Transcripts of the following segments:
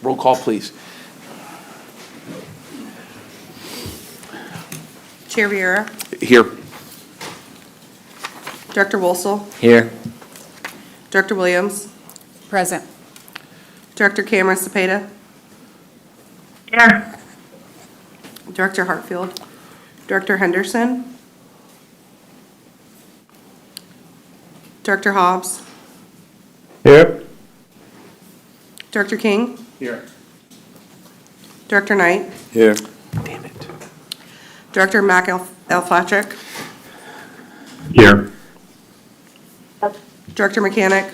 Roll call, please. Chair Viera, Here. Director Wolsel, Here. Director Williams, Present. Director Cameron Cepeda, Here. Director Hartfield, Director Henderson, Director Hobbs, Here. Director King, Here. Director Knight, Here. Damn it. Director McAlpatrick, Here. Director Mechanic,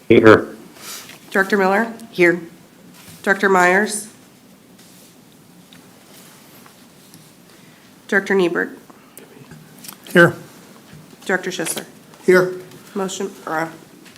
Here. Director Miller. Here. Director Myers, Director Niebert, Here. Director Schisler. Here. Motion,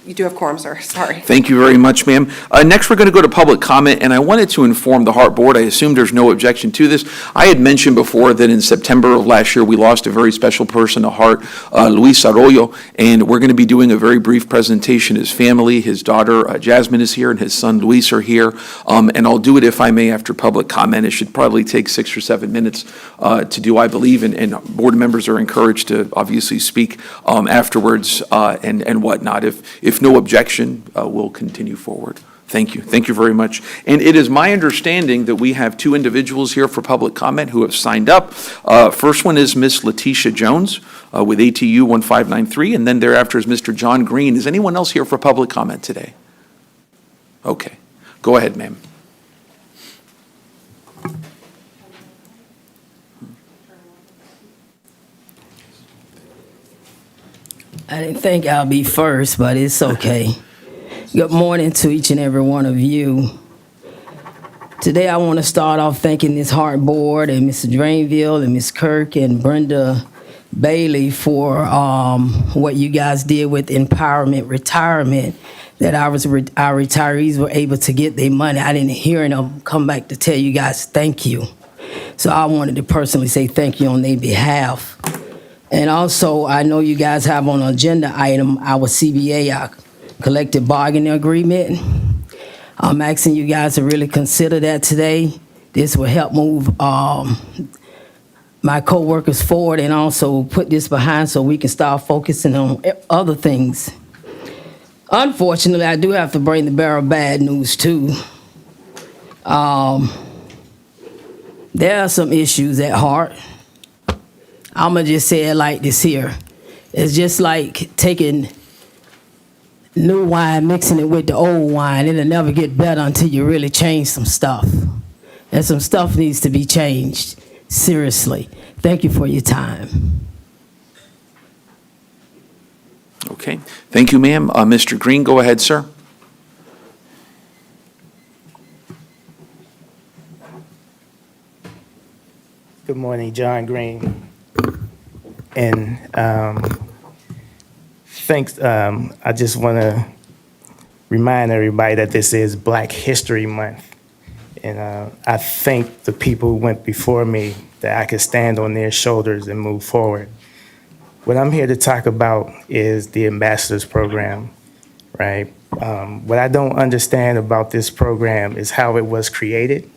you do have quorum, sir, sorry. Thank you very much, ma'am. Next, we're going to go to public comment, and I wanted to inform the HART Board, I assume there's no objection to this. I had mentioned before that in September of last year, we lost a very special person to HART, Luis Arroyo, and we're going to be doing a very brief presentation. His family, his daughter Jasmine is here, and his son Luis are here, and I'll do it, if I may, after public comment. It should probably take 6 or 7 minutes to do, I believe, and board members are encouraged to obviously speak afterwards and whatnot. If no objection, we'll continue forward. Thank you. Thank you very much. And it is my understanding that we have 2 individuals here for public comment who have signed up. First one is Miss Letitia Jones with ATU 1593, and then thereafter is Mr. John Green. Is anyone else here for public comment today? Okay. Go ahead, ma'am. I didn't think I'll be first, but it's okay. Good morning to each and every one of you. Today I want to start off thanking this HART Board and Mr. Drainville and Ms. Kirk and Brenda Bailey for what you guys did with empowerment retirement, that our retirees were able to get their money. I didn't hear them come back to tell you guys thank you. So I wanted to personally say thank you on their behalf. And also, I know you guys have on an agenda item our CBA, our collective bargaining agreement. I'm asking you guys to really consider that today. This will help move my co-workers forward and also put this behind so we can start focusing on other things. Unfortunately, I do have to bring the bearer of bad news too. There are some issues at HART. I'm going to just say it like this here. It's just like taking new wine, mixing it with the old wine. It'll never get better until you really change some stuff. And some stuff needs to be changed, seriously. Thank you for your time. Okay. Thank you, ma'am. Mr. Green, go ahead, sir. Good morning, John Green. And thanks. I just want to remind everybody that this is Black History Month. And I thank the people who went before me that I could stand on their shoulders and move forward. What I'm here to talk about is the Ambassadors Program, right? What I don't understand about this program is how it was created.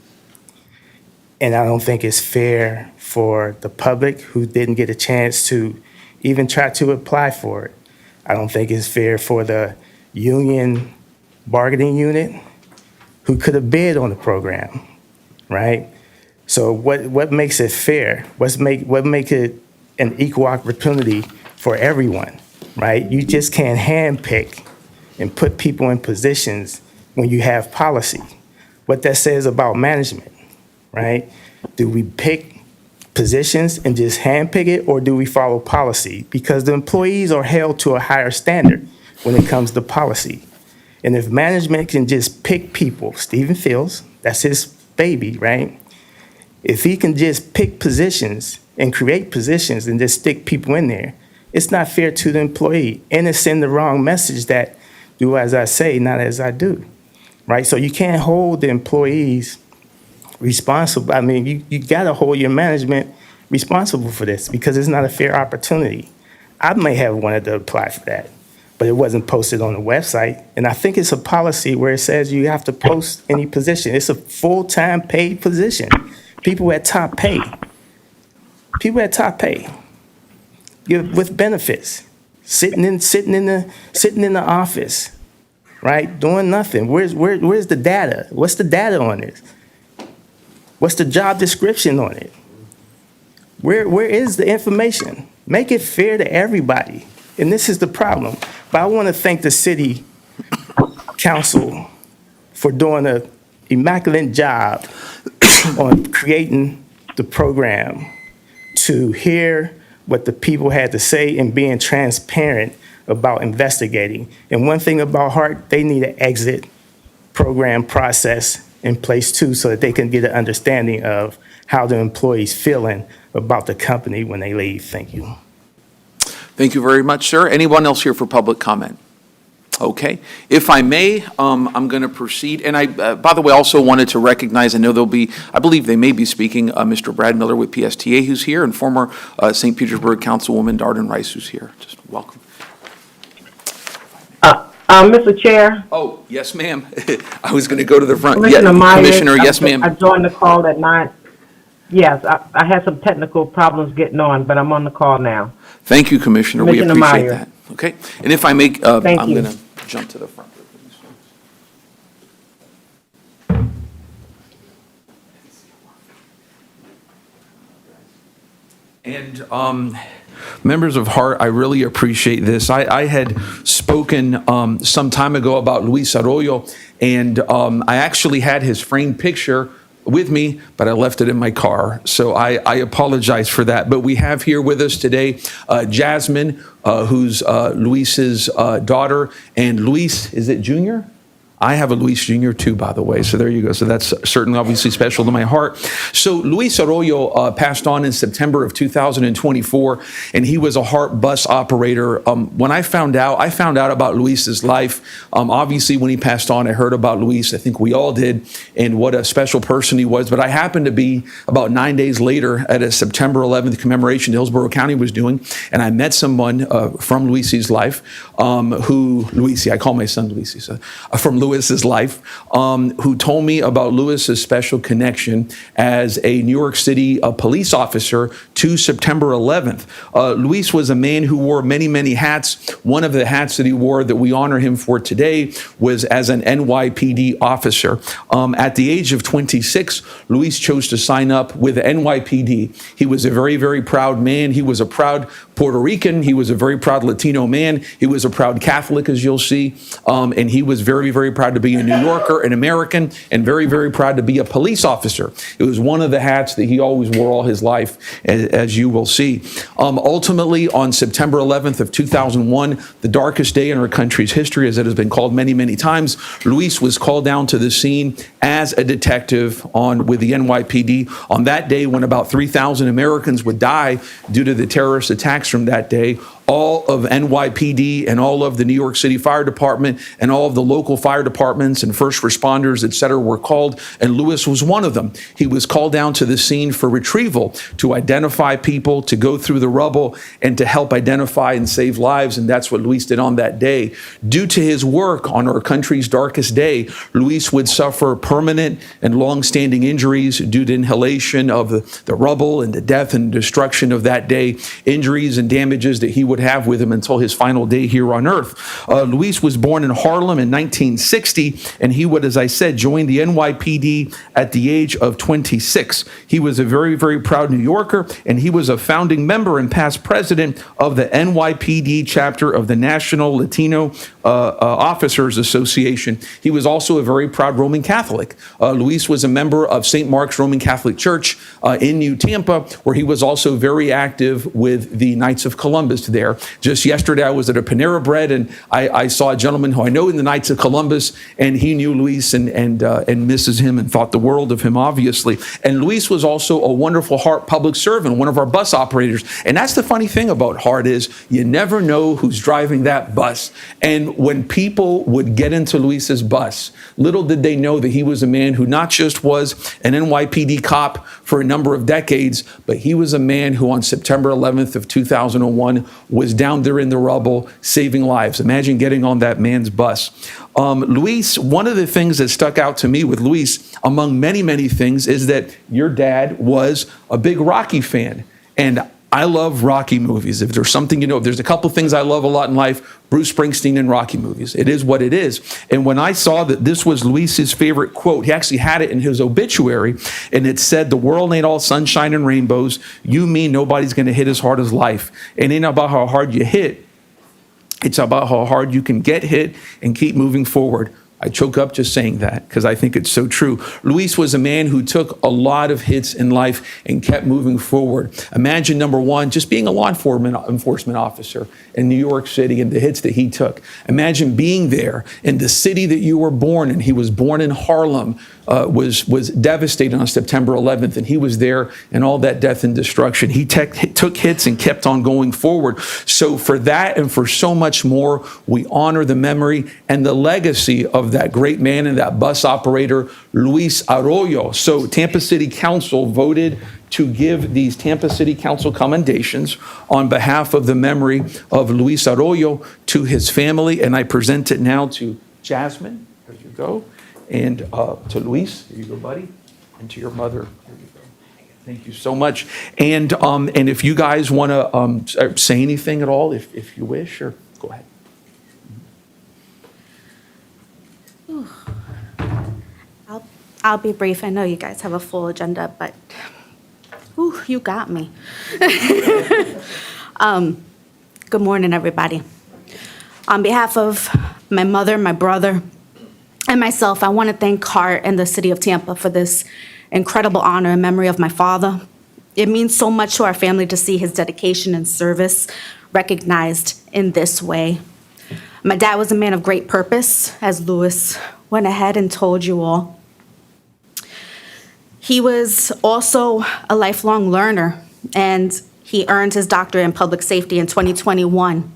And I don't think it's fair for the public who didn't get a chance to even try to apply for it. I don't think it's fair for the union bargaining unit who could have bid on the program, right? So what makes it fair? What make it an equal opportunity for everyone, right? You just can't handpick and put people in positions when you have policy. What that says about management, right? Do we pick positions and just handpick it, or do we follow policy? Because the employees are held to a higher standard when it comes to policy. And if management can just pick people, Stephen Fields, that's his baby, right? If he can just pick positions and create positions and just stick people in there, it's not fair to the employee. And it's send the wrong message that do as I say, not as I do, right? So you can't hold the employees responsible. I mean, you got to hold your management responsible for this because it's not a fair opportunity. I may have wanted to apply for that, but it wasn't posted on the website. And I think it's a policy where it says you have to post any position. It's a full-time paid position. People at top pay. People at top pay. With benefits. Sitting in the office, right? Doing nothing. Where's the data? What's the data on this? What's the job description on it? Where is the information? Make it fair to everybody. And this is the problem. But I want to thank the city council for doing an immaculate job on creating the program to hear what the people had to say and being transparent about investigating. And one thing about HART, they need an exit program process in place too, so that they can get an understanding of how the employees feeling about the company when they leave. Thank you. Thank you very much, sir. Anyone else here for public comment? Okay. If I may, I'm going to proceed. And I, by the way, also wanted to recognize, I know there'll be, I believe they may be speaking, Mr. Brad Miller with PSTA, who's here, and former St. Petersburg Councilwoman Darden Rice, who's here. Just welcome. Mr. Chair. Oh, yes, ma'am. I was going to go to the front. Commissioner Myers. Commissioner, yes, ma'am. I joined the call at 9. Yes, I had some technical problems getting on, but I'm on the call now. Thank you, Commissioner. We Commissioner appreciate Myers. that. Okay. And if I may, I'm Thank you. going to jump to the front. And members of HART, I really appreciate this. I had spoken some time ago about Luis Arroyo, and I actually had his framed picture with me, but I left it in my car. So I apologize for that. But we have here with us today Jasmine, who's Luis's daughter, and Luis, is it Junior? I have a Luis Jr. too, by the way, so there you go. So that's certainly obviously special to my heart. So Luis Arroyo passed on in September of 2024, and he was a HART bus operator. When I found out about Luis's life. Obviously, when he passed on, I heard about Luis. I think we all did, and what a special person he was. But I happened to be about 9 days later at a September 11th commemoration Hillsborough County was doing, and I met someone from Luis's life, I call my son Luis, from Lewis's life, who told me about Lewis's special connection as a New York City police officer to September 11th. Luis was a man who wore many, many hats. One of the hats that he wore that we honor him for today was as an NYPD officer. At the age of 26, Luis chose to sign up with the NYPD. He was a very, very proud man. He was a proud Puerto Rican. He was a very proud Latino man. He was a proud Catholic, as you'll see. And he was very, very proud to be a New Yorker, an American, and very, very proud to be a police officer. It was one of the hats that he always wore all his life, as you will see. Ultimately, on September 11th of 2001, the darkest day in our country's history, as it has been called many, many times, Luis was called down to the scene as a detective with the NYPD on that day when about 3,000 Americans would die due to the terrorist attacks from that day. All of NYPD and all of the New York City Fire Department and all of the local fire departments and first responders, et cetera, were called, and Luis was one of them. He was called down to the scene for retrieval, to identify people, to go through the rubble, and to help identify and save lives, and that's what Luis did on that day. Due to his work on our country's darkest day, Luis would suffer permanent and long-standing injuries due to inhalation of the rubble and the death and destruction of that day, injuries and damages that he would have with him until his final day here on earth. Luis was born in Harlem in 1960, and he would, as I said, join the NYPD at the age of 26. He was a very, very proud New Yorker, and he was a founding member and past president of the NYPD chapter of the National Latino Officers Association. He was also a very proud Roman Catholic. Luis was a member of St. Mark's Roman Catholic Church in New Tampa, where he was also very active with the Knights of Columbus there. Just yesterday, I was at a Panera Bread, and I saw a gentleman who I know in the Knights of Columbus, and he knew Luis and misses him and thought the world of him, obviously. And Luis was also a wonderful HART public servant, one of our bus operators. And that's the funny thing about HART is you never know who's driving that bus. And when people would get into Luis's bus, little did they know that he was a man who not just was an NYPD cop for a number of decades, but he was a man who on September 11th of 2001 was down there in the rubble saving lives. Imagine getting on that man's bus. Luis, one of the things that stuck out to me with Luis, among many, many things, is that your dad was a big Rocky fan. And I love Rocky movies. If there's something, if there's a couple things I love a lot in life, Bruce Springsteen and Rocky movies. It is what it is. And when I saw that this was Luis's favorite quote, he actually had it in his obituary, and it said, "The world ain't all sunshine and rainbows. You mean nobody's going to hit as hard as life. It ain't about how hard you hit. It's about how hard you can get hit and keep moving forward." I choke up just saying that because I think it's so true. Luis was a man who took a lot of hits in life and kept moving forward. Imagine, number one, just being a law enforcement officer in New York City and the hits that he took. Imagine being there in the city that you were born in. He was born in Harlem, was devastated on September 11th, and he was there in all that death and destruction. He took hits and kept on going forward. So for that and for so much more, we honor the memory and the legacy of that great man and that bus operator, Luis Arroyo. So Tampa City Council voted to give these Tampa City Council commendations on behalf of the memory of Luis Arroyo to his family. And I present it now to Jasmine. There you go. And to Luis. Here you go, buddy. And to your mother. Here you go. Thank you so much. And if you guys want to say anything at all, if you wish, or go ahead. I'll be brief. I know you guys have a full agenda, but you got me. Good morning, everybody. On behalf of my mother, my brother, and myself, I want to thank HART and the City of Tampa for this incredible honor in memory of my father. It means so much to our family to see his dedication and service recognized in this way. My dad was a man of great purpose, as Louis went ahead and told you all. He was also a lifelong learner, and he earned his doctorate in public safety in 2021,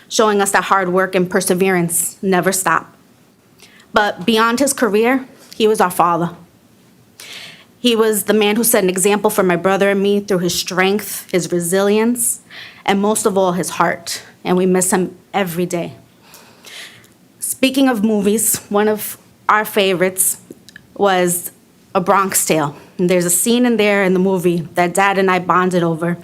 showing us that hard work and perseverance never stop. But beyond his career, he was our father. He was the man who set an example for my brother and me through his strength, his resilience, and most of all, his heart, and we miss him every day. Speaking of movies, one of our favorites was A Bronx Tale. And there's a scene in there in the movie that Dad and I bonded over,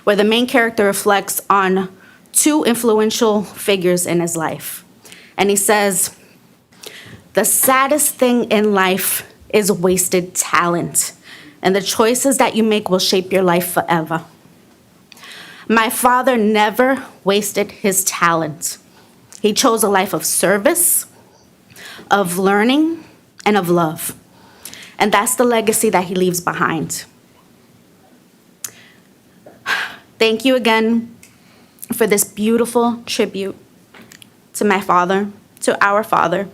where the main character reflects on two influential figures in his life. And he says, "The saddest thing in life is wasted talent, and the choices that you make will shape your life forever." My father never wasted his talent. He chose a life of service, of learning, and of love. And that's the legacy that he leaves behind. Thank you again for this beautiful tribute to my father, to our father.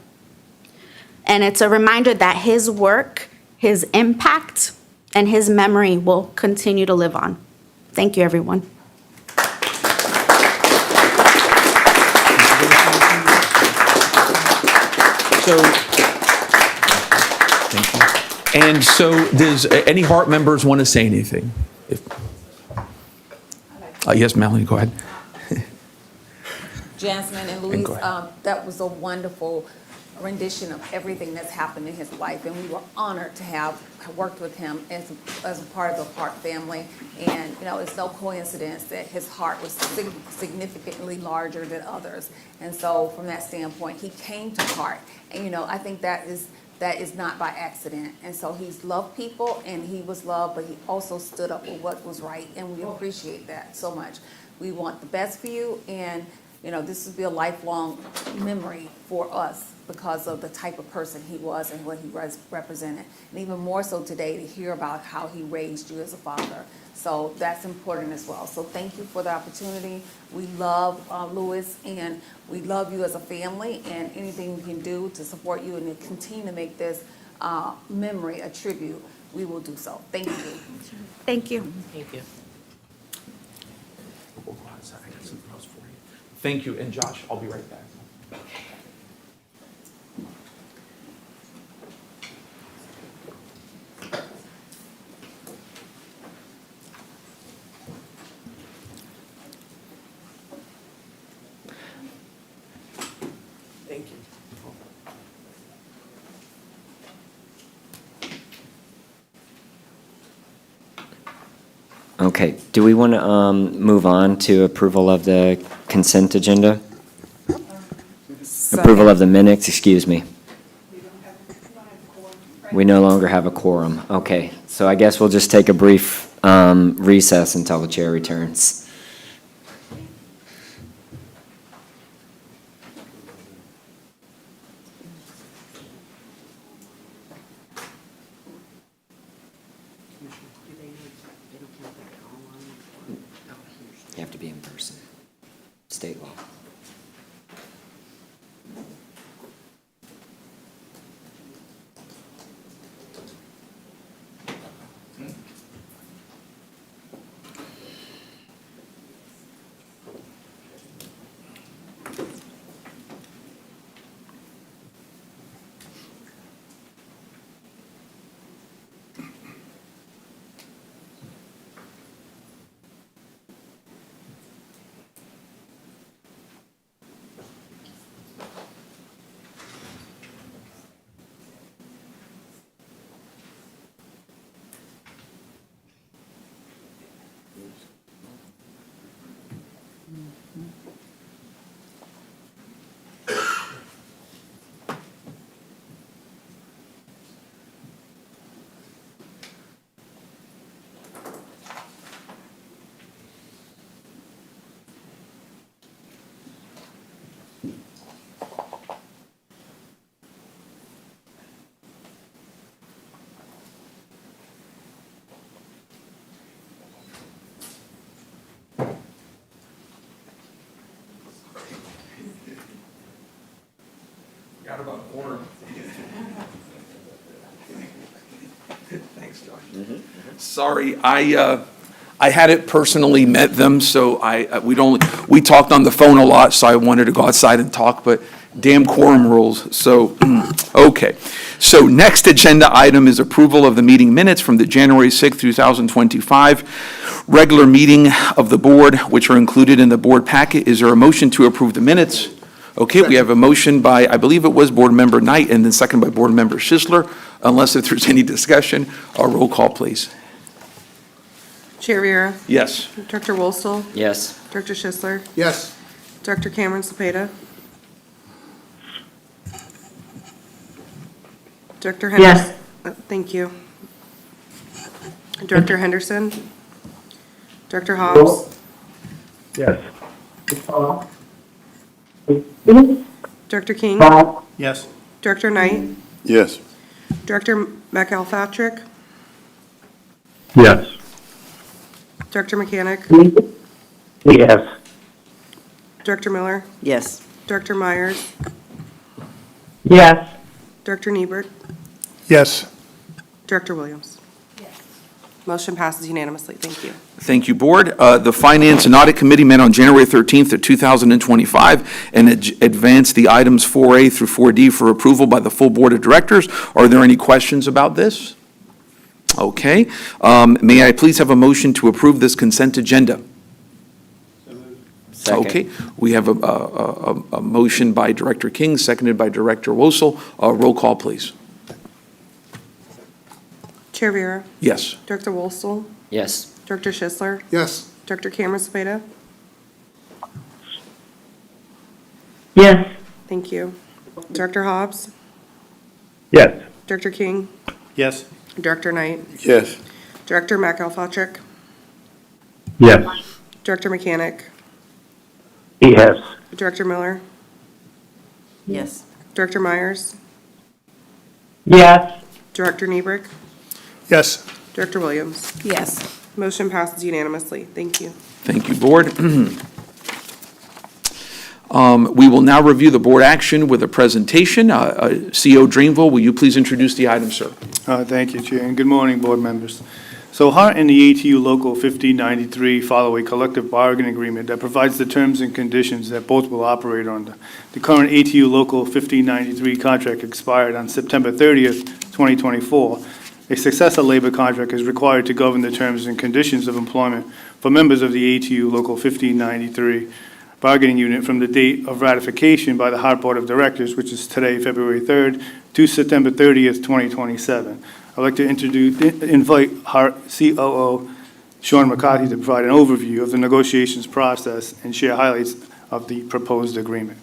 And it's a reminder that his work, his impact, and his memory will continue to live on. Thank you, everyone. So, thank you. And so, does any HART members want to say anything? Yes, Melanie, go ahead. Jasmine and And Luis, go ahead. that was a wonderful rendition of everything that's happened in his life, and we were honored to have worked with him as a part of the HART family. And it's no coincidence that his heart was significantly larger than others. And so, from that standpoint, he came to HART, and I think that is not by accident. And so he's loved people, and he was loved, but he also stood up for what was right, and we appreciate that so much. We want the best for you, and this will be a lifelong memory for us because of the type of person he was and what he represented. And even more so today to hear about how he raised you as a father. So that's important as well. So thank you for the opportunity. We love Louis, and we love you as a family, and anything we can do to support you and to continue to make this memory a tribute, we will do so. Thank you. Thank you. Thank you. We'll go outside. I got something else for you. Thank you. And Josh, I'll be right back. Okay, do we want to move on to approval of the consent agenda? Approval of the minutes, excuse me. We no longer have a quorum. Okay, so I guess we'll just take a brief recess until the chair returns. You have to be in person. State law. Forgot about quorum. Thanks, Josh. Sorry, I hadn't personally met them, so we talked on the phone a lot, so I wanted to go outside and talk, but damn quorum rules, so, okay. So next agenda item is approval of the meeting minutes from the January 6th, 2025 regular meeting of the board, which are included in the board packet. Is there a motion to approve the minutes? Okay, we have a motion by, I believe it was Board Member Knight, and then second by Board Member Schisler. Unless if there's any discussion, a roll call, please. Chair Viera, Yes. Dr. Wolstel, Yes. Dr. Schisler, Yes. Dr. Cameron Cepeda, Dr. Henderson. Yes. Thank you. Director Henderson, Dr. Hobbs, Yes. Dr. King, Yes. Director Knight, Yes. Director McAlpatrick, Yes. Dr. Mechanic, Yes. Director Miller, Yes. Director Myers, Yes. Director Niebert, Yes. Director Williams. Motion passes unanimously. Thank you. Thank you, Board. The Finance and Audit Committee met on January 13th of 2025 and advanced the items 4A through 4D for approval by the full Board of Directors. Are there any questions about this? Okay. May I please have a motion to approve this consent agenda? Second. Okay. We have a motion by Director King, seconded by Director Wosel. Roll call, please. Chair Viera, Yes. Director Wolstel, Yes. Director Schisler, Yes. Dr. Cameron Cepeda. Yes. Thank you. Director Hobbs, Yes. Director King, Yes. Director Knight, Yes. Director McAlpatrick, Yes. Director Mechanic, Yes. Director Miller, Yes. Director Myers, Yes. Director Niebrick, Yes. Director Williams. Yes. Motion passes unanimously. Thank you. Thank you, Board. We will now review the board action with a presentation. CO Dreamville, will you please introduce the item, sir? Thank you, Chair, and good morning, board members. So HART and the ATU Local 1593 follow a collective bargaining agreement that provides the terms and conditions that both will operate under. The current ATU Local 1593 contract expired on September 30th, 2024. A successor labor contract is required to govern the terms and conditions of employment for members of the ATU Local 1593 bargaining unit from the date of ratification by the HART Board of Directors, which is today, February 3rd, to September 30th, 2027. I'd like to invite HART COO Sean McCarthy to provide an overview of the negotiations process and share highlights of the proposed agreement.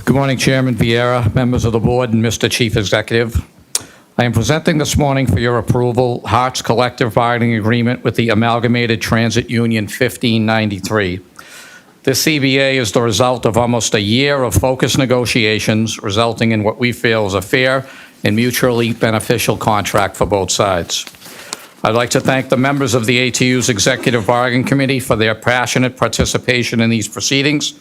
Good morning, Chairman Vieira, members of the board, and Mr. Chief Executive. I am presenting this morning for your approval HART's collective bargaining agreement with the Amalgamated Transit Union 1593. This CBA is the result of almost a year of focused negotiations, resulting in what we feel is a fair and mutually beneficial contract for both sides. I'd like to thank the members of the ATU's Executive Bargaining Committee for their passionate participation in these proceedings.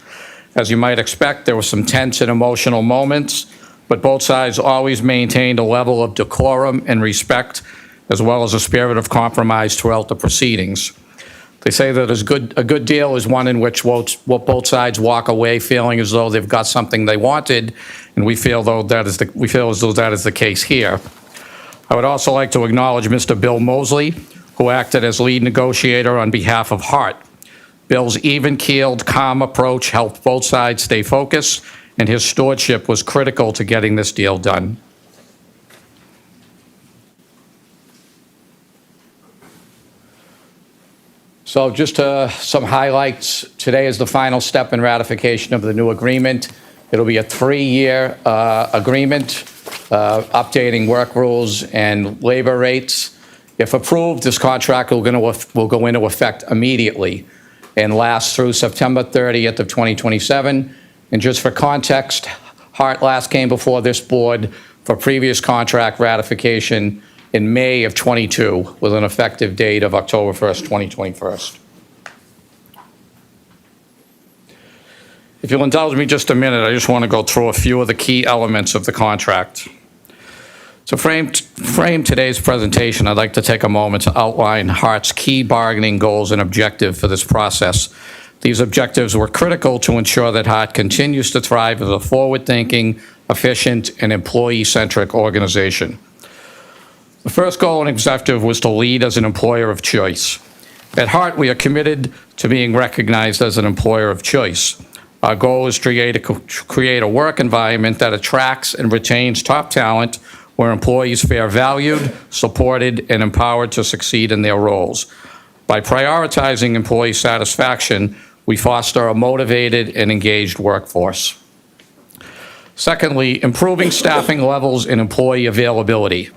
As you might expect, there were some tense and emotional moments, but both sides always maintained a level of decorum and respect, as well as a spirit of compromise throughout the proceedings. They say that a good deal is one in which both sides walk away feeling as though they've got something they wanted, and we feel as though that is the case here. I would also like to acknowledge Mr. Bill Mosley, who acted as lead negotiator on behalf of HART. Bill's even-keeled, calm approach helped both sides stay focused, and his stewardship was critical to getting this deal done. So just some highlights. Today is the final step in ratification of the new agreement. It'll be a 3-year agreement, updating work rules and labor rates. If approved, this contract will go into effect immediately and last through September 30th of 2027. And just for context, HART last came before this board for previous contract ratification in May of 22 with an effective date of October 1st, 2021. If you'll indulge me just a minute, I just want to go through a few of the key elements of the contract. To frame today's presentation, I'd like to take a moment to outline HART's key bargaining goals and objective for this process. These objectives were critical to ensure that HART continues to thrive as a forward-thinking, efficient, and employee-centric organization. The first goal and objective was to lead as an employer of choice. At HART, we are committed to being recognized as an employer of choice. Our goal is to create a work environment that attracts and retains top talent, where employees feel valued, supported, and empowered to succeed in their roles. By prioritizing employee satisfaction, we foster a motivated and engaged workforce. Secondly, improving staffing levels and employee availability.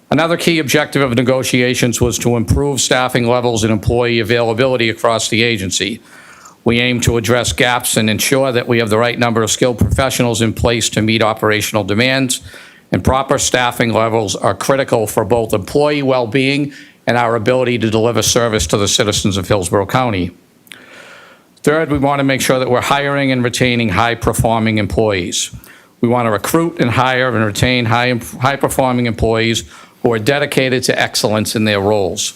Another key objective of negotiations was to improve staffing levels and employee availability across the agency. We aim to address gaps and ensure that we have the right number of skilled professionals in place to meet operational demands, and proper staffing levels are critical for both employee well-being and our ability to deliver service to the citizens of Hillsborough County. Third, we want to make sure that we're hiring and retaining high-performing employees. We want to recruit and hire and retain high-performing employees who are dedicated to excellence in their roles.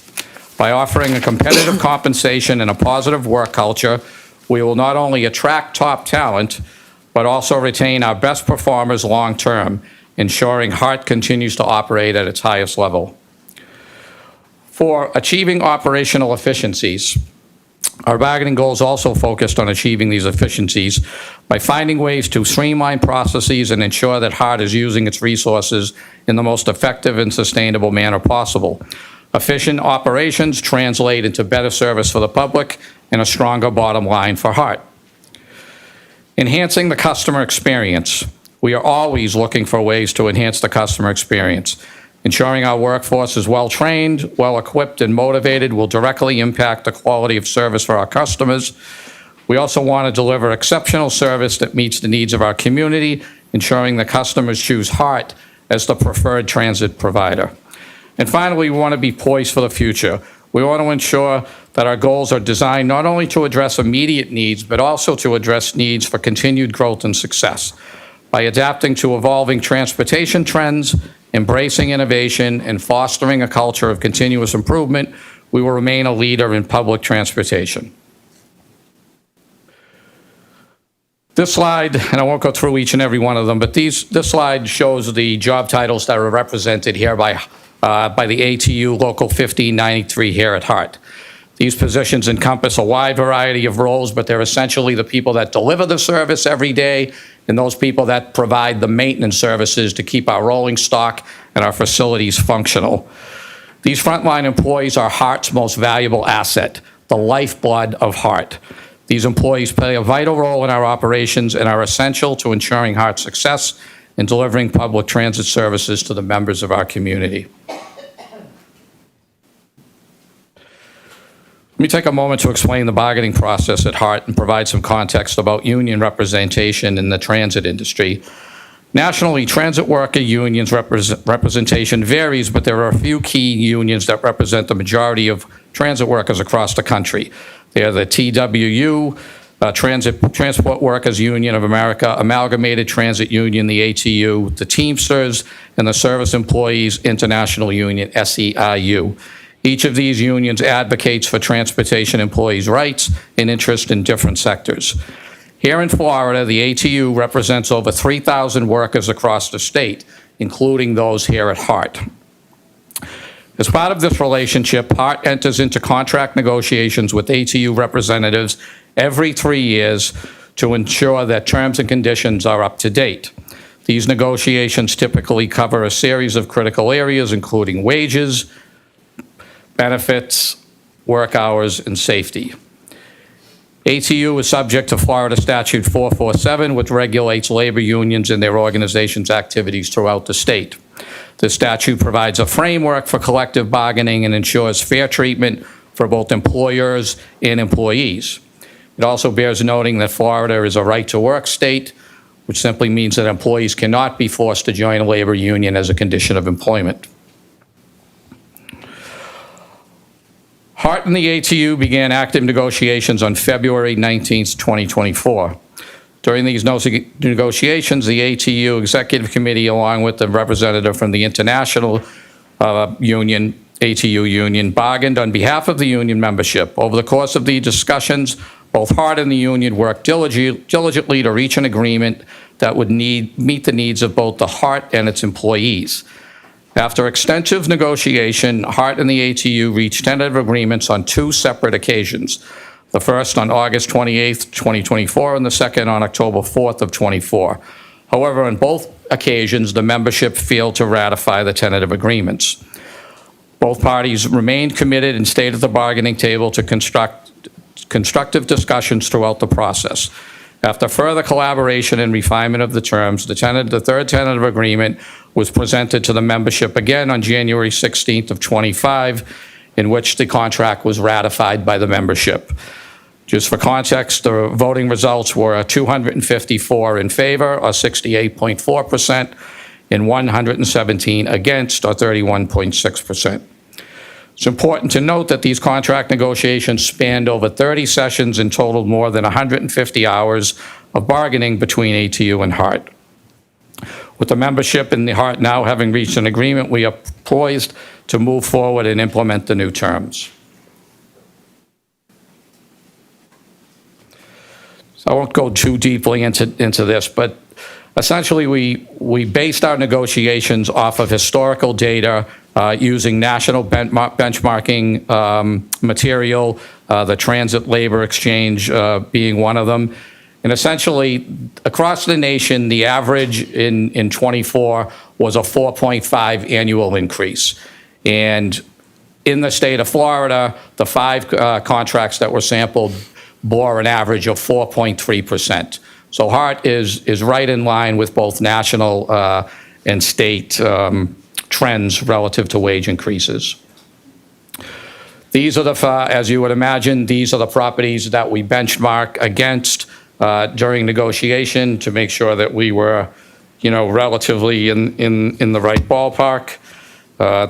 By offering a competitive compensation and a positive work culture, we will not only attract top talent, but also retain our best performers long-term, ensuring HART continues to operate at its highest level. For achieving operational efficiencies, our bargaining goals also focused on achieving these efficiencies by finding ways to streamline processes and ensure that HART is using its resources in the most effective and sustainable manner possible. Efficient operations translate into better service for the public and a stronger bottom line for HART. Enhancing the customer experience. We are always looking for ways to enhance the customer experience. Ensuring our workforce is well-trained, well-equipped, and motivated will directly impact the quality of service for our customers. We also want to deliver exceptional service that meets the needs of our community, ensuring that customers choose HART as the preferred transit provider. And finally, we want to be poised for the future. We want to ensure that our goals are designed not only to address immediate needs, but also to address needs for continued growth and success. By adapting to evolving transportation trends, embracing innovation, and fostering a culture of continuous improvement, we will remain a leader in public transportation. This slide, and I won't go through each and every one of them, but this slide shows the job titles that are represented here by the ATU Local 1593 here at HART. These positions encompass a wide variety of roles, but they're essentially the people that deliver the service every day and those people that provide the maintenance services to keep our rolling stock and our facilities functional. These frontline employees are HART's most valuable asset, the lifeblood of HART. These employees play a vital role in our operations and are essential to ensuring HART's success in delivering public transit services to the members of our community. Let me take a moment to explain the bargaining process at HART and provide some context about union representation in the transit industry. Nationally, transit worker unions representation varies, but there are a few key unions that represent the majority of transit workers across the country. They are the TWU, Transport Workers Union of America, Amalgamated Transit Union, the ATU, the Teamsters, and the Service Employees International Union, SEIU. Each of these unions advocates for transportation employees' rights and interests in different sectors. Here in Florida, the ATU represents over 3,000 workers across the state, including those here at HART. As part of this relationship, HART enters into contract negotiations with ATU representatives every 3 years to ensure that terms and conditions are up to date. These negotiations typically cover a series of critical areas, including wages, benefits, work hours, and safety. ATU is subject to Florida Statute 447, which regulates labor unions and their organizations' activities throughout the state. The statute provides a framework for collective bargaining and ensures fair treatment for both employers and employees. It also bears noting that Florida is a right-to-work state, which simply means that employees cannot be forced to join a labor union as a condition of employment. HART and the ATU began active negotiations on February 19, 2024. During these negotiations, the ATU Executive Committee, along with the representative from the International Union, ATU Union, bargained on behalf of the union membership. Over the course of the discussions, both HART and the union worked diligently to reach an agreement that would meet the needs of both the HART and its employees. After extensive negotiation, HART and the ATU reached tentative agreements on 2 separate occasions. The first on August 28, 2024, and the second on October 4th of 24. However, on both occasions, the membership failed to ratify the tentative agreements. Both parties remained committed and stayed at the bargaining table to constructive discussions throughout the process. After further collaboration and refinement of the terms, the third tentative agreement was presented to the membership again on January 16th of 25, in which the contract was ratified by the membership. Just for context, the voting results were 254 in favor, or 68.4%, and 117 against, or 31.6%. It's important to note that these contract negotiations spanned over 30 sessions and totaled more than 150 hours of bargaining between ATU and HART. With the membership and the HART now having reached an agreement, we are poised to move forward and implement the new terms. So I won't go too deeply into this, but essentially we based our negotiations off of historical data using national benchmarking material, the Transit Labor Exchange being one of them. And essentially, across the nation, the average in 24 was a 4.5 annual increase. And in the state of Florida, the 5 contracts that were sampled bore an average of 4.3%. So HART is right in line with both national and state trends relative to wage increases. These are as you would imagine, these are the properties that we benchmark against during negotiation to make sure that we were, relatively in the right ballpark.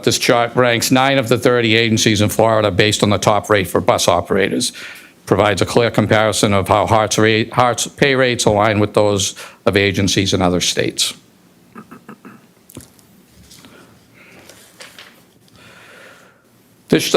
This chart ranks 9 of the 30 agencies in Florida based on the top rate for bus operators. Provides a clear comparison of how HART's pay rates align with those of agencies in other states. This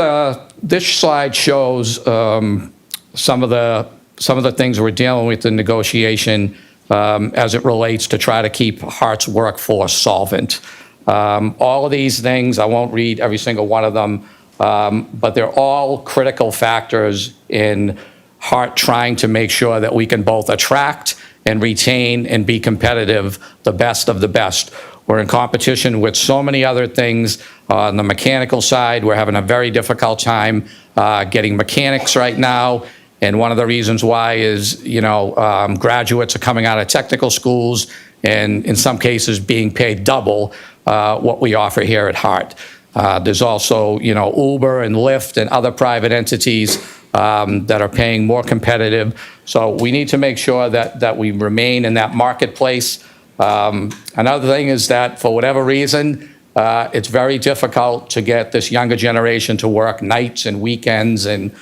slide shows some of the things we're dealing with in negotiation as it relates to try to keep HART's workforce solvent. All of these things, I won't read every single one of them, but they're all critical factors in HART trying to make sure that we can both attract and retain and be competitive, the best of the best. We're in competition with so many other things. On the mechanical side, we're having a very difficult time getting mechanics right now. And one of the reasons why is, graduates are coming out of technical schools and in some cases being paid double what we offer here at HART. There's also, Uber and Lyft and other private entities that are paying more competitive. So we need to make sure that we remain in that marketplace. Another thing is that for whatever reason, it's very difficult to get this younger generation to work nights and weekends and,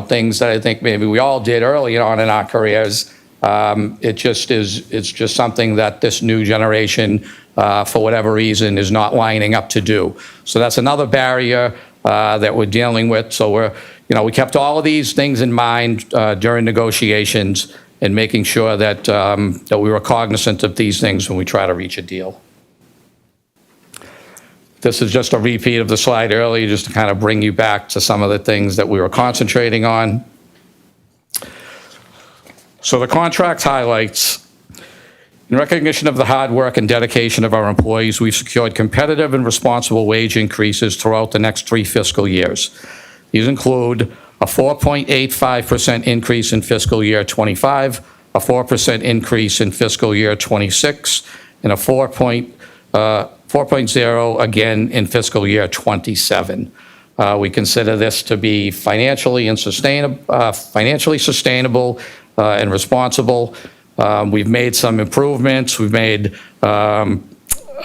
things that I think maybe we all did early on in our careers. It's just something that this new generation, for whatever reason, is not lining up to do. So that's another barrier that we're dealing with. So we kept all of these things in mind during negotiations and making sure that we were cognizant of these things when we try to reach a deal. This is just a repeat of the slide earlier, just to kind of bring you back to some of the things that we were concentrating on. So the contract highlights. In recognition of the hard work and dedication of our employees, we've secured competitive and responsible wage increases throughout the next 3 fiscal years. These include a 4.85% increase in fiscal year 25, a 4% increase in fiscal year 26, and a 4.0 again in fiscal year 27. We consider this to be financially sustainable and responsible. We've made some improvements. We've made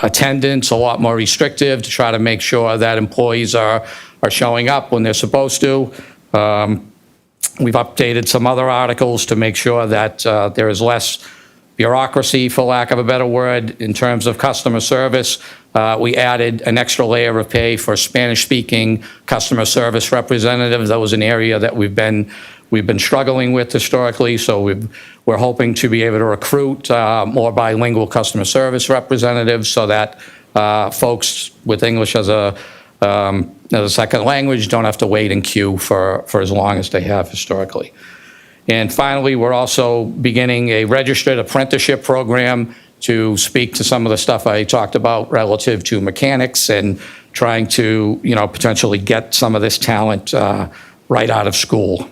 attendance a lot more restrictive to try to make sure that employees are showing up when they're supposed to. We've updated some other articles to make sure that there is less bureaucracy, for lack of a better word, in terms of customer service. We added an extra layer of pay for Spanish-speaking customer service representatives. That was an area that we've been struggling with historically, so we're hoping to be able to recruit more bilingual customer service representatives so that folks with English as a second language don't have to wait in queue for as long as they have historically. And finally, we're also beginning a registered apprenticeship program to speak to some of the stuff I talked about relative to mechanics and trying to, potentially get some of this talent right out of school.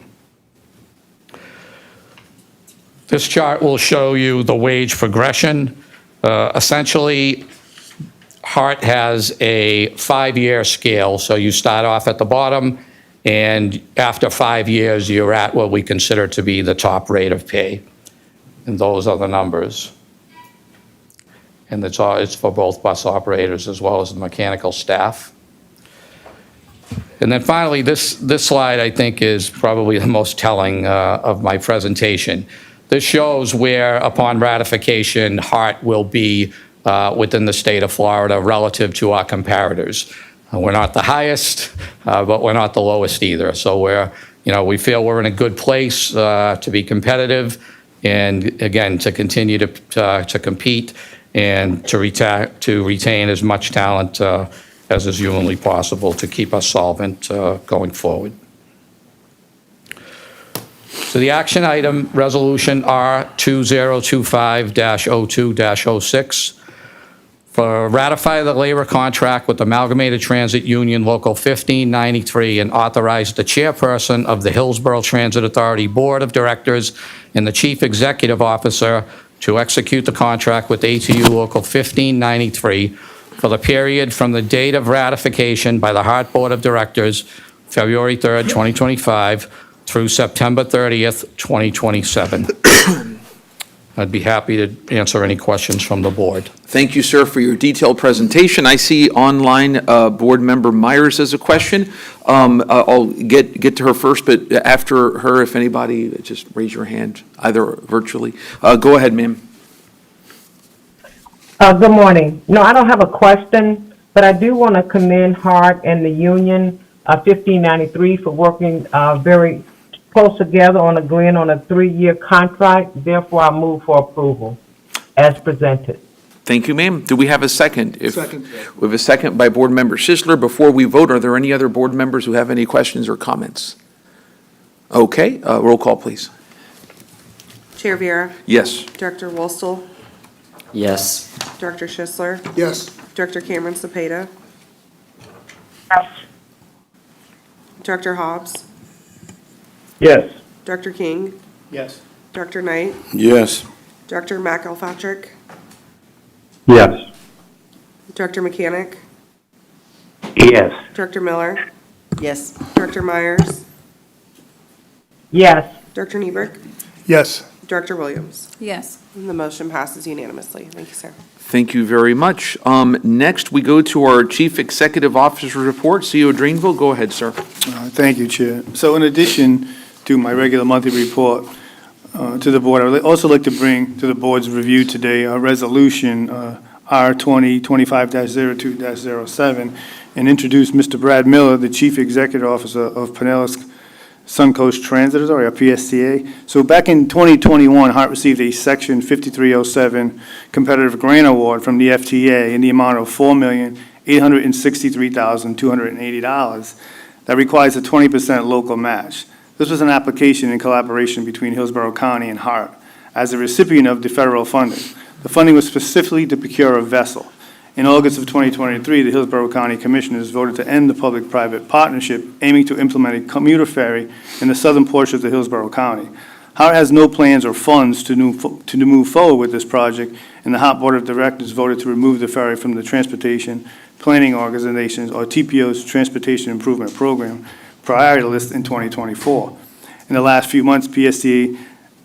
This chart will show you the wage progression. Essentially, HART has a 5-year scale, so you start off at the bottom, and after 5 years, you're at what we consider to be the top rate of pay. And those are the numbers. And it's for both bus operators as well as the mechanical staff. And then finally, this slide, I think, is probably the most telling of my presentation. This shows where, upon ratification, HART will be within the state of Florida relative to our comparators. We're not the highest, but we're not the lowest either. So we feel we're in a good place to be competitive and, again, to continue to compete and to retain as much talent as is humanly possible to keep us solvent going forward. So the action item, Resolution R2025-02-06, for ratify the labor contract with Amalgamated Transit Union Local 1593 and authorize the chairperson of the Hillsborough Transit Authority Board of Directors and the chief executive officer to execute the contract with ATU Local 1593 for the period from the date of ratification by the HART Board of Directors, February 3rd, 2025, through September 30th, 2027. I'd be happy to answer any questions from the board. Thank you, sir, for your detailed presentation. I see online Board Member Myers has a question. I'll get to her first, but after her, if anybody, just raise your hand, either virtually. Go ahead, ma'am. Good morning. No, I don't have a question, but I do want to commend HART and the union 1593 for working very close together on agreeing on a 3-year contract. Therefore, I move for approval as presented. Thank you, ma'am. Do we have a second? Second. We have a second by Board Member Sisler. Before we vote, are there any other board members who have any questions or comments? Okay, roll call, please. Chair Viera, Yes. Director Wolstel, Yes. Director Schisler, Yes. Director Cameron Cepeda, Yes. Director Hobbs, Yes. Director King, Yes. Director Knight, Yes. Director McElpatrick, Yes. Director Mechanic, Yes. Director Miller, Yes. Director Myers, Yes. Director Niebrick, Yes. Director Williams. Yes. And the motion passes unanimously. Thank you, sir. Thank you very much. Next, we go to our Chief Executive Officer report. CEO Drainville, go ahead, sir. Thank you, Chair. So in addition to my regular monthly report to the board, I would also like to bring to the board's review today a resolution, R 2025-02-07, and introduce Mr. Brad Miller, the Chief Executive Officer of Pinellas Suncoast Transit Authority, or PSTA. So back in 2021, HART received a Section 5307 competitive grant award from the FTA in the amount of $4,863,280 that requires a 20% local match. This was an application in collaboration between Hillsborough County and HART as a recipient of the federal funding. The funding was specifically to procure a vessel. In August of 2023, the Hillsborough County Commissioners voted to end the public-private partnership aiming to implement a commuter ferry in the southern portion of the Hillsborough County. HART has no plans or funds to move forward with this project, and the HART Board of Directors voted to remove the ferry from the Transportation Planning Organizations, or TPO's Transportation Improvement Program, priority list in 2024. In the last few months, PSTA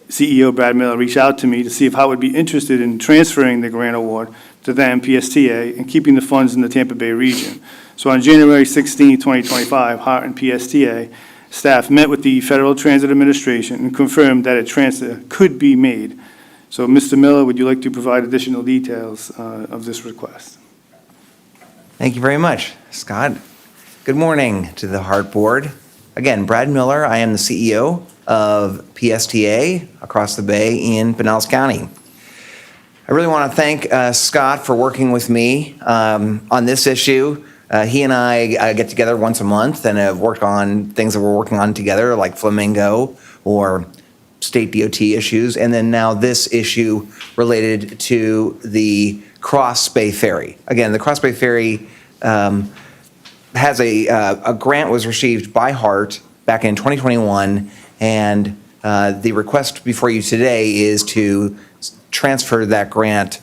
CEO Brad Miller reached out to me to see if HART would be interested in transferring the grant award to them, PSTA, and keeping the funds in the Tampa Bay region. So on January 16, 2025, HART and PSTA staff met with the Federal Transit Administration and confirmed that a transfer could be made. So Mr. Miller, would you like to provide additional details of this request? Thank you very much, Scott. Good morning to the HART Board. Again, Brad Miller, I am the CEO of PSTA across the bay in Pinellas County. I really want to thank Scott for working with me on this issue. He and I get together once a month and have worked on things that we're working on together, like Flamingo or state DOT issues, and then now this issue related to the Cross Bay Ferry. Again, the Cross Bay Ferry has a grant was received by HART back in 2021, and the request before you today is to transfer that grant.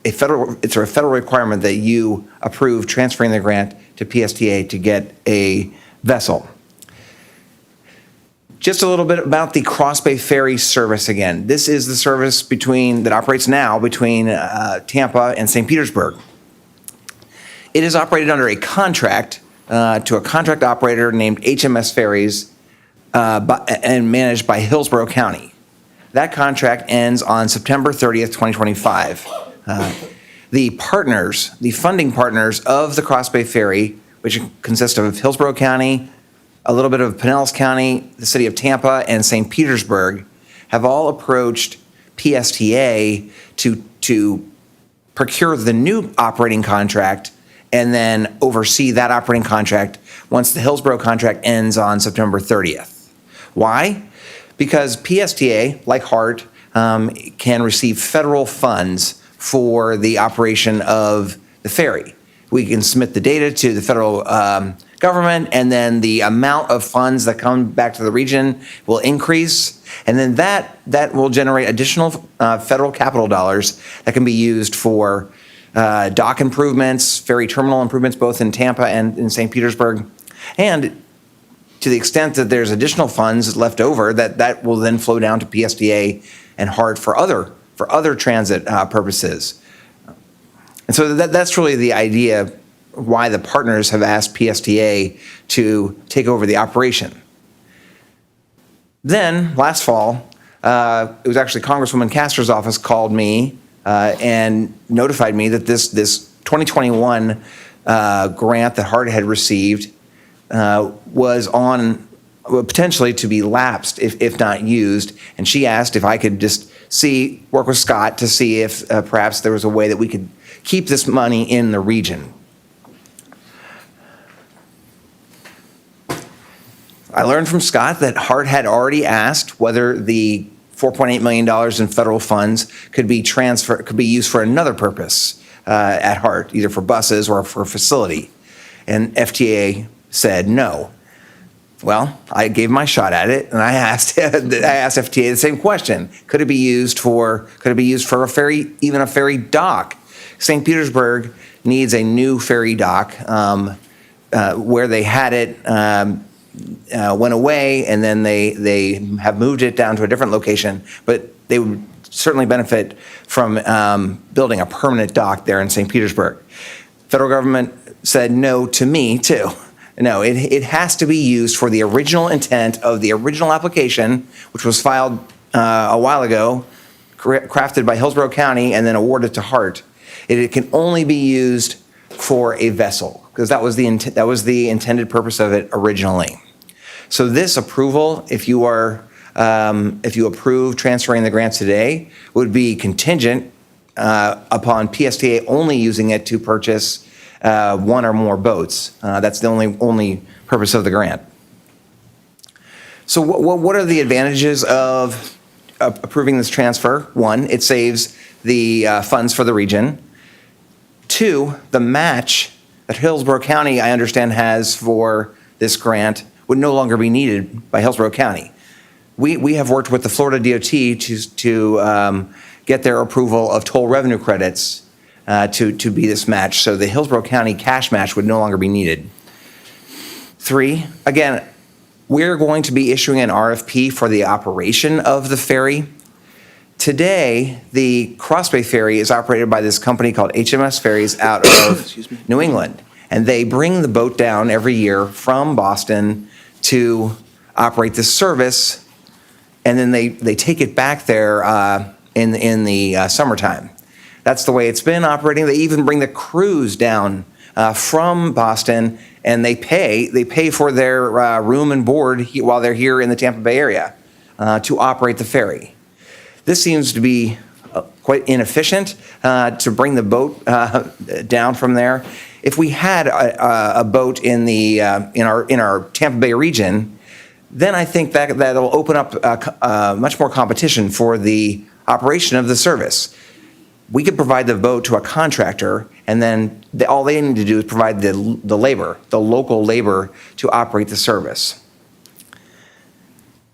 It's a federal requirement that you approve transferring the grant to PSTA to get a vessel. Just a little bit about the Cross Bay Ferry service again. This is the service that operates now between Tampa and St. Petersburg. It is operated under a contract to a contract operator named HMS Ferries and managed by Hillsborough County. That contract ends on September 30th, 2025. The funding partners of the Cross Bay Ferry, which consist of Hillsborough County, a little bit of Pinellas County, the city of Tampa, and St. Petersburg, have all approached PSTA to procure the new operating contract and then oversee that operating contract once the Hillsborough contract ends on September 30th. Why? Because PSTA, like HART, can receive federal funds for the operation of the ferry. We can submit the data to the federal government, and then the amount of funds that come back to the region will increase, and then that will generate additional federal capital dollars that can be used for dock improvements, ferry terminal improvements, both in Tampa and in St. Petersburg, and to the extent that there's additional funds left over, that will then flow down to PSTA and HART for other transit purposes. And so that's really the idea why the partners have asked PSTA to take over the operation. Then, last fall, it was actually Congresswoman Castor's office called me and notified me that this 2021 grant that HART had received was on potentially to be lapsed if not used, and she asked if I could just work with Scott to see if perhaps there was a way that we could keep this money in the region. I learned from Scott that HART had already asked whether the $4.8 million in federal funds could be used for another purpose at HART, either for buses or for a facility. And FTA said no. Well, I gave my shot at it, and I asked FTA the same question. Could it be used for a ferry, even a ferry dock? St. Petersburg needs a new ferry dock. Where they had it went away, and then they have moved it down to a different location. But they would certainly benefit from building a permanent dock there in St. Petersburg. Federal government said no to me too. No, it has to be used for the original intent of the original application, which was filed a while ago, crafted by Hillsborough County and then awarded to HART. It can only be used for a vessel, because that was the intended purpose of it originally. So this approval, if you approve transferring the grant today, would be contingent upon PSTA only using it to purchase one or more boats. That's the only purpose of the grant. So what are the advantages of approving this transfer? One, it saves the funds for the region. Two, the match that Hillsborough County, I understand, has for this grant would no longer be needed by Hillsborough County. We have worked with the Florida DOT to get their approval of toll revenue credits to be this match, so the Hillsborough County cash match would no longer be needed. Three, again, we're going to be issuing an RFP for the operation of the ferry. Today, the Cross Bay Ferry is operated by this company called HMS Ferries out of New England. And they bring the boat down every year from Boston to operate this service. And then they take it back there in the summertime. That's the way it's been operating. They even bring the crews down from Boston, and they pay for their room and board while they're here in the Tampa Bay area to operate the ferry. This seems to be quite inefficient to bring the boat down from there. If we had a boat in our Tampa Bay region, then I think that'll open up much more competition for the operation of the service. We could provide the boat to a contractor, and then all they need to do is provide the labor, the local labor, to operate the service.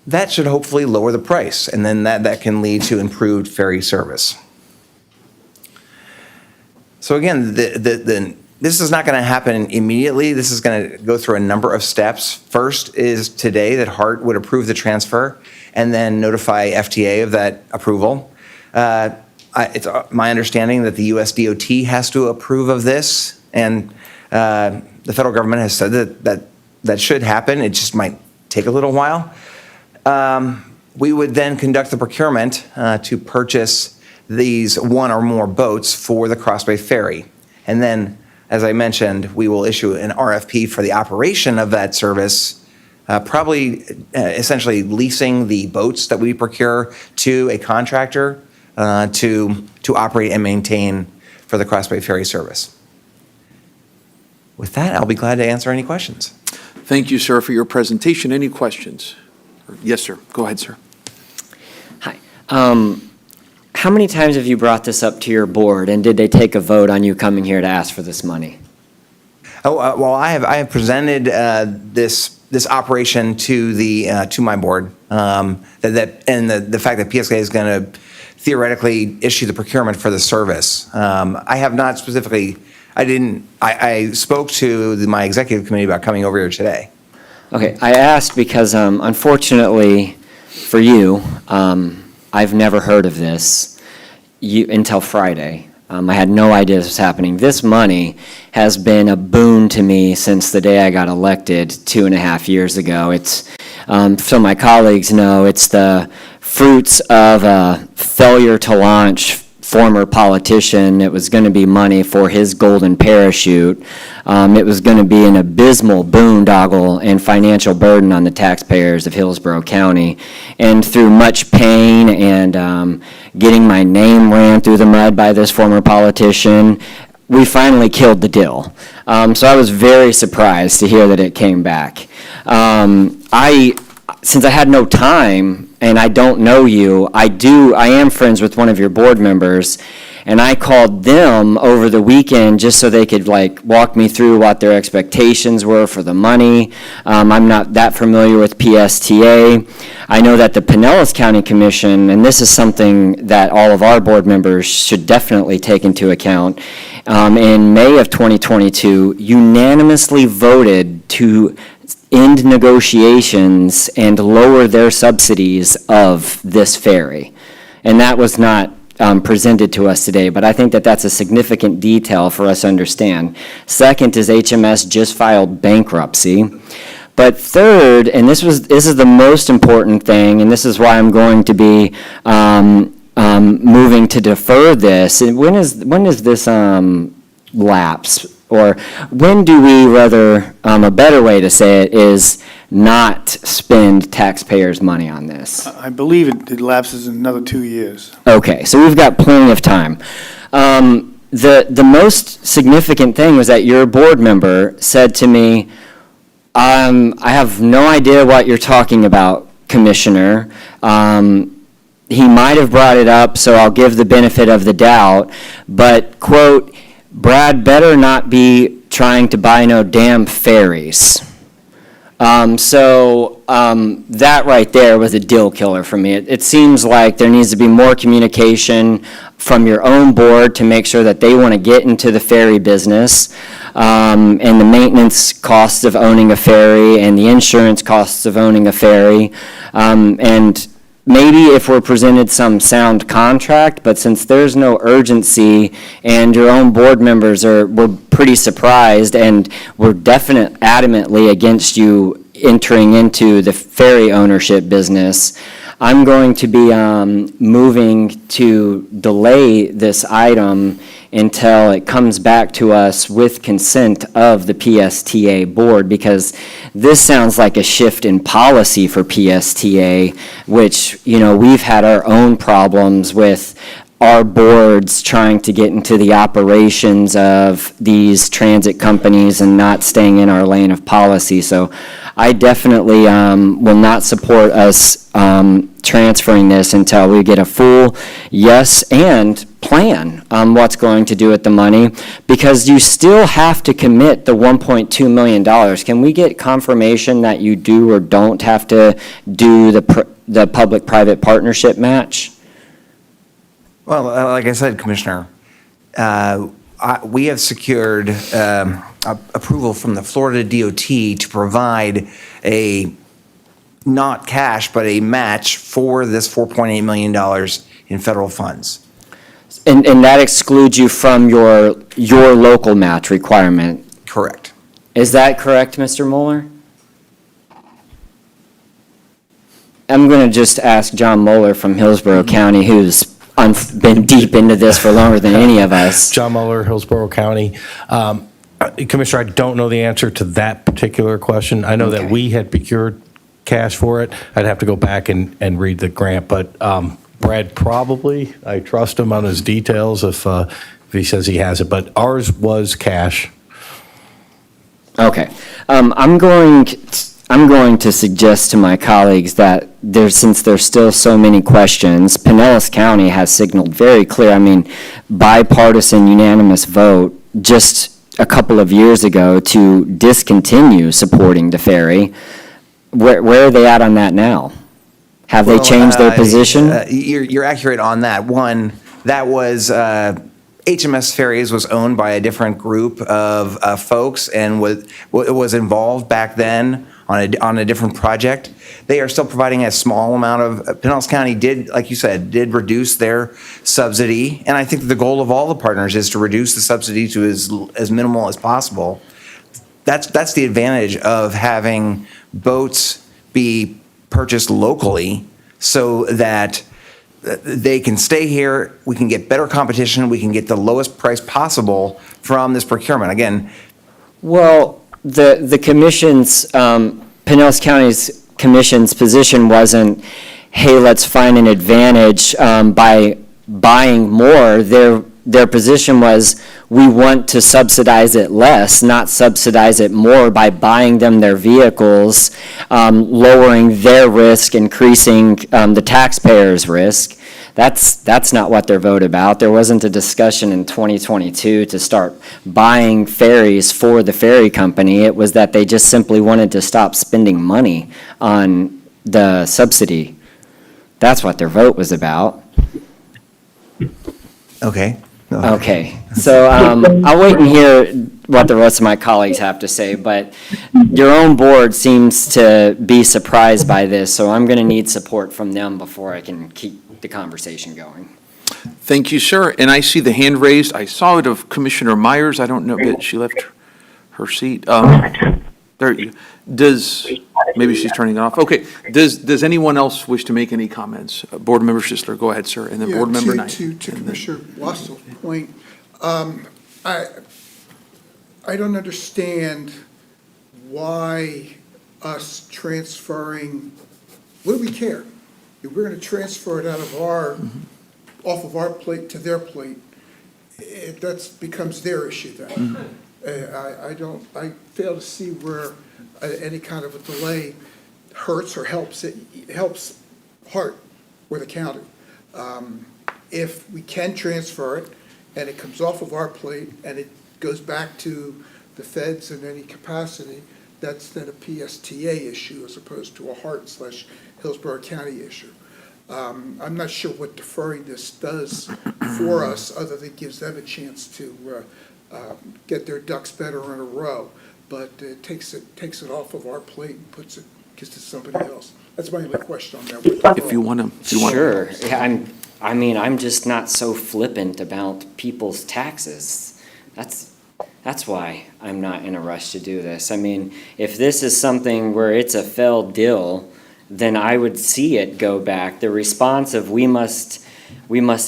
That should hopefully lower the price, and then that can lead to improved ferry service. So again, this is not going to happen immediately. This is going to go through a number of steps. First is today that HART would approve the transfer and then notify FTA of that approval. It's my understanding that the US DOT has to approve of this, and the federal government has said that should happen. It just might take a little while. We would then conduct the procurement to purchase these one or more boats for the Cross Bay Ferry. And then, as I mentioned, we will issue an RFP for the operation of that service, probably essentially leasing the boats that we procure to a contractor to operate and maintain for the Cross Bay Ferry service. With that, I'll be glad to answer any questions. Thank you, sir, for your presentation. Any questions? Yes, sir. Go ahead, sir. Hi. How many times have you brought this up to your board, and did they take a vote on you coming here to ask for this money? Well, I have presented this operation to my board, and the fact that PSA is going to theoretically issue the procurement for the service. I have not specifically. I spoke to my executive committee about coming over here today. Okay, I asked because unfortunately for you, I've never heard of this until Friday. I had no idea this was happening. This money has been a boon to me since the day I got elected 2.5 years ago. It's, so my colleagues know, it's the fruits of a failure to launch former politician. It was going to be money for his golden parachute. It was going to be an abysmal boondoggle and financial burden on the taxpayers of Hillsborough County. And through much pain and getting my name ran through the mud by this former politician, we finally killed the deal. So I was very surprised to hear that it came back. since I had no time and I don't know you, I am friends with one of your board members, and I called them over the weekend just so they could like walk me through what their expectations were for the money. I'm not that familiar with PSTA. I know that the Pinellas County Commission, and this is something that all of our board members should definitely take into account, in May of 2022, unanimously voted to end negotiations and lower their subsidies of this ferry. And that was not presented to us today, but I think that that's a significant detail for us to understand. Second is HMS just filed bankruptcy. But third, and this is the most important thing, and this is why I'm going to be moving to defer this. And when is this lapse? Or when do we, rather, a better way to say it is not spend taxpayers' money on this? I believe it lapses in another 2 years. Okay, so we've got plenty of time. The most significant thing was that your board member said to me, I have no idea what you're talking about, Commissioner. He might have brought it up, so I'll give the benefit of the doubt, but, quote, Brad better not be trying to buy no damn ferries. That right there was a deal killer for me. It seems like there needs to be more communication from your own board to make sure that they want to get into the ferry business, and the maintenance costs of owning a ferry and the insurance costs of owning a ferry. And maybe if we're presented some sound contract, but since there's no urgency and your own board members were pretty surprised and were adamantly against you entering into the ferry ownership business, I'm going to be moving to delay this item until it comes back to us with consent of the PSTA board, because this sounds like a shift in policy for PSTA, which, we've had our own problems with our boards trying to get into the operations of these transit companies and not staying in our lane of policy. So I definitely will not support us transferring this until we get a full yes and plan on what's going to do with the money, because you still have to commit the $1.2 million. Can we get confirmation that you do or don't have to do the public-private partnership match? Well, like I said, Commissioner, we have secured approval from the Florida DOT to provide not cash, but a match for this $4.8 million in federal funds. And that excludes you from your local match requirement? Correct. Is that correct, Mr. Moeller? I'm going to just ask John Moeller from Hillsborough County, who's been deep into this for longer than any of us. John Mueller, Hillsborough County. Commissioner, I don't know the answer to that particular question. I know that we had procured cash for it. I'd have to go back and read the grant, but Brad probably, I trust him on his details if he says he has it, but ours was cash. Okay. I'm going to suggest to my colleagues that since there's still so many questions, Pinellas County has signaled very clear, bipartisan unanimous vote just a couple of years ago to discontinue supporting the ferry. Where are they at on that now? Have they changed their position? You're accurate on that. One, that was HMS Ferries was owned by a different group of folks and was involved back then on a different project. They are still providing a small amount of, Pinellas County did, like you said, did reduce their subsidy. And I think the goal of all the partners is to reduce the subsidy to as minimal as possible. That's the advantage of having boats be purchased locally so that they can stay here, we can get better competition, we can get the lowest price possible from this procurement. Again, well, the commission's, Pinellas County's commission's position wasn't, hey, let's find an advantage by buying more. Their position was, we want to subsidize it less, not subsidize it more by buying them their vehicles, lowering their risk, increasing the taxpayers' risk. That's not what their vote about. There wasn't a discussion in 2022 to start buying ferries for the ferry company. It was that they just simply wanted to stop spending money on the subsidy. That's what their vote was about. Okay. Okay, so I'll wait and hear what the rest of my colleagues have to say, but your own board seems to be surprised by this, so I'm going to need support from them before I can keep the conversation going. Thank you, sir. And I see the hand raised. I saw it of Commissioner Myers. I don't know that she left her seat. There, maybe she's turning it off. Okay. Does anyone else wish to make any comments? Board Member Schisler, go ahead, sir. And then Board Member Knight. To Commissioner Wassell's point, I don't understand why us transferring, what do we care? If we're going to transfer it out of off of our plate to their plate, that becomes their issue then. I fail to see where any kind of a delay hurts or helps. It helps HART or the county. If we can transfer it and it comes off of our plate and it goes back to the feds in any capacity, that's then a PSTA issue as opposed to a HART/Hillsborough County issue. I'm not sure what deferring this does for us, other than gives them a chance to get their ducks better in a row, but it takes it off of our plate and gives it to somebody else. That's my only question on that. If you want to. Sure. Yeah, I'm just not so flippant about people's taxes. That's why I'm not in a rush to do this. I mean, if this is something where it's a failed deal, then I would see it go back. The response of we must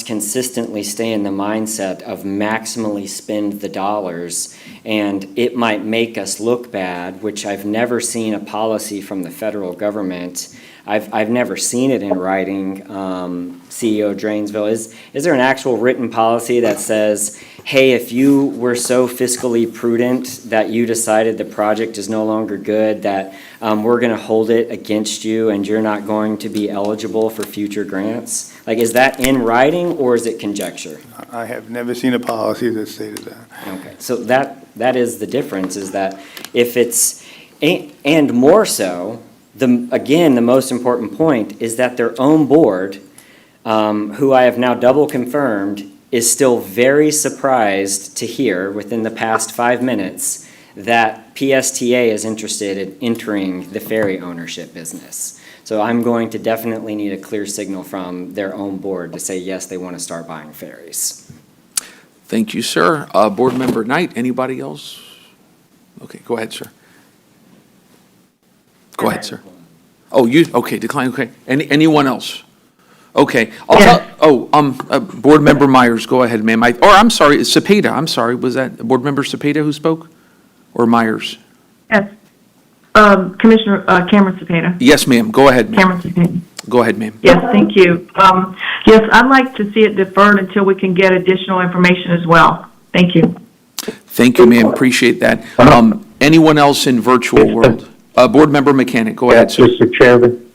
consistently stay in the mindset of maximally spend the dollars, and it might make us look bad, which I've never seen a policy from the federal government. I've never seen it in writing, CEO Drainsville. Is there an actual written policy that says, hey, if you were so fiscally prudent that you decided the project is no longer good, that we're going to hold it against you and you're not going to be eligible for future grants? Like, is that in writing or is it conjecture? I have never seen a policy that stated that. Okay, so that is the difference, is that if it's, and more so, again, the most important point is that their own board, who I have now double confirmed, is still very surprised to hear within the past 5 minutes that PSTA is interested in entering the ferry ownership business. So I'm going to definitely need a clear signal from their own board to say, yes, they want to start buying ferries. Thank you, sir. Board Member Knight, anybody else? Okay, go ahead, sir. Go ahead, sir. Oh, okay, decline, okay. Anyone else? Okay. Board Member Myers, go ahead, ma'am. I'm sorry, Cepeda, I'm sorry. Was that Board Member Cepeda who spoke? Or Myers? Yes. Commissioner Cameron Cepeda. Yes, ma'am. Go ahead, ma'am. Cameron Cepeda. Go ahead, ma'am. Yes, thank you. Yes, I'd like to see it deferred until we can get additional information as well. Thank you. Thank you, ma'am. Appreciate that. Anyone else in virtual world? Board Member Mechanic, go ahead, sir. Mr. Chairman?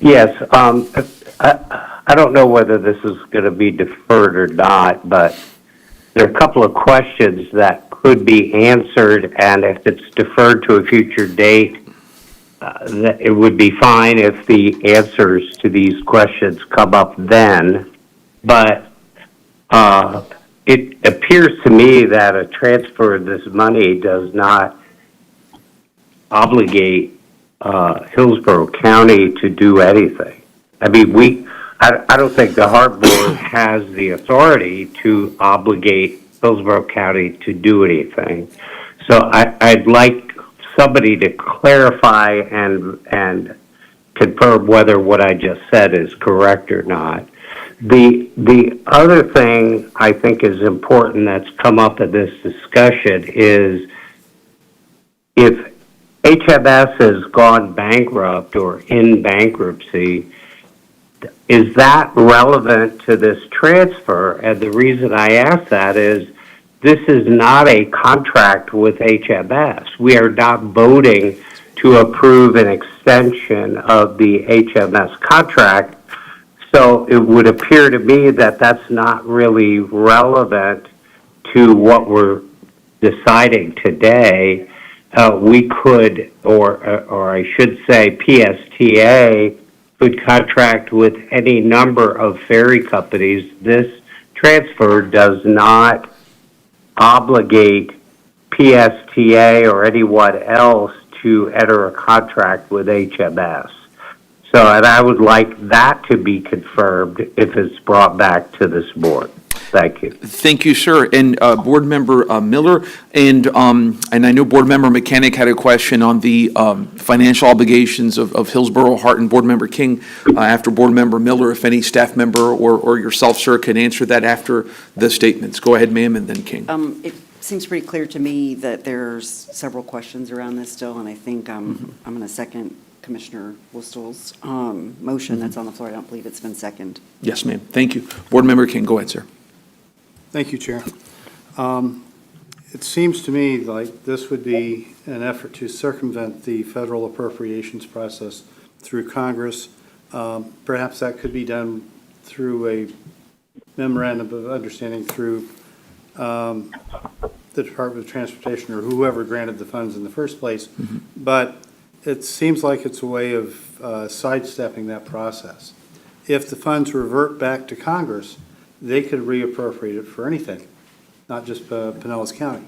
Yes, I don't know whether this is going to be deferred or not, but there are a couple of questions that could be answered, and if it's deferred to a future date, it would be fine if the answers to these questions come up then. But it appears to me that a transfer of this money does not obligate Hillsborough County to do anything. I mean, I don't think the HART Board has the authority to obligate Hillsborough County to do anything. So I'd like somebody to clarify and confirm whether what I just said is correct or not. The other thing I think is important that's come up in this discussion is if HMS has gone bankrupt or in bankruptcy, is that relevant to this transfer? And the reason I ask that is this is not a contract with HMS. We are not voting to approve an extension of the HMS contract. So it would appear to me that that's not really relevant to what we're deciding today. We could, or I should say PSTA could contract with any number of ferry companies. This transfer does not obligate PSTA or anyone else to enter a contract with HMS. So, and I would like that to be confirmed if it's brought back to this board. Thank you. Thank you, sir. And Board Member Miller, and I know Board Member Mechanic had a question on the financial obligations of Hillsborough, Hart, and Board Member King. After Board Member Miller, if any staff member or yourself, sir, can answer that after the statements. Go ahead, ma'am, and then King. It seems pretty clear to me that there's several questions around this still, and I think I'm going to second Commissioner Wustel's motion that's on the floor. I don't believe it's been seconded. Yes, ma'am. Thank you. Board Member King, go ahead, sir. Thank you, Chair. It seems to me like this would be an effort to circumvent the federal appropriations process through Congress. Perhaps that could be done through a memorandum of understanding through the Department of Transportation or whoever granted the funds in the first place. But it seems like it's a way of sidestepping that process. If the funds revert back to Congress, they could reappropriate it for anything, not just Pinellas County.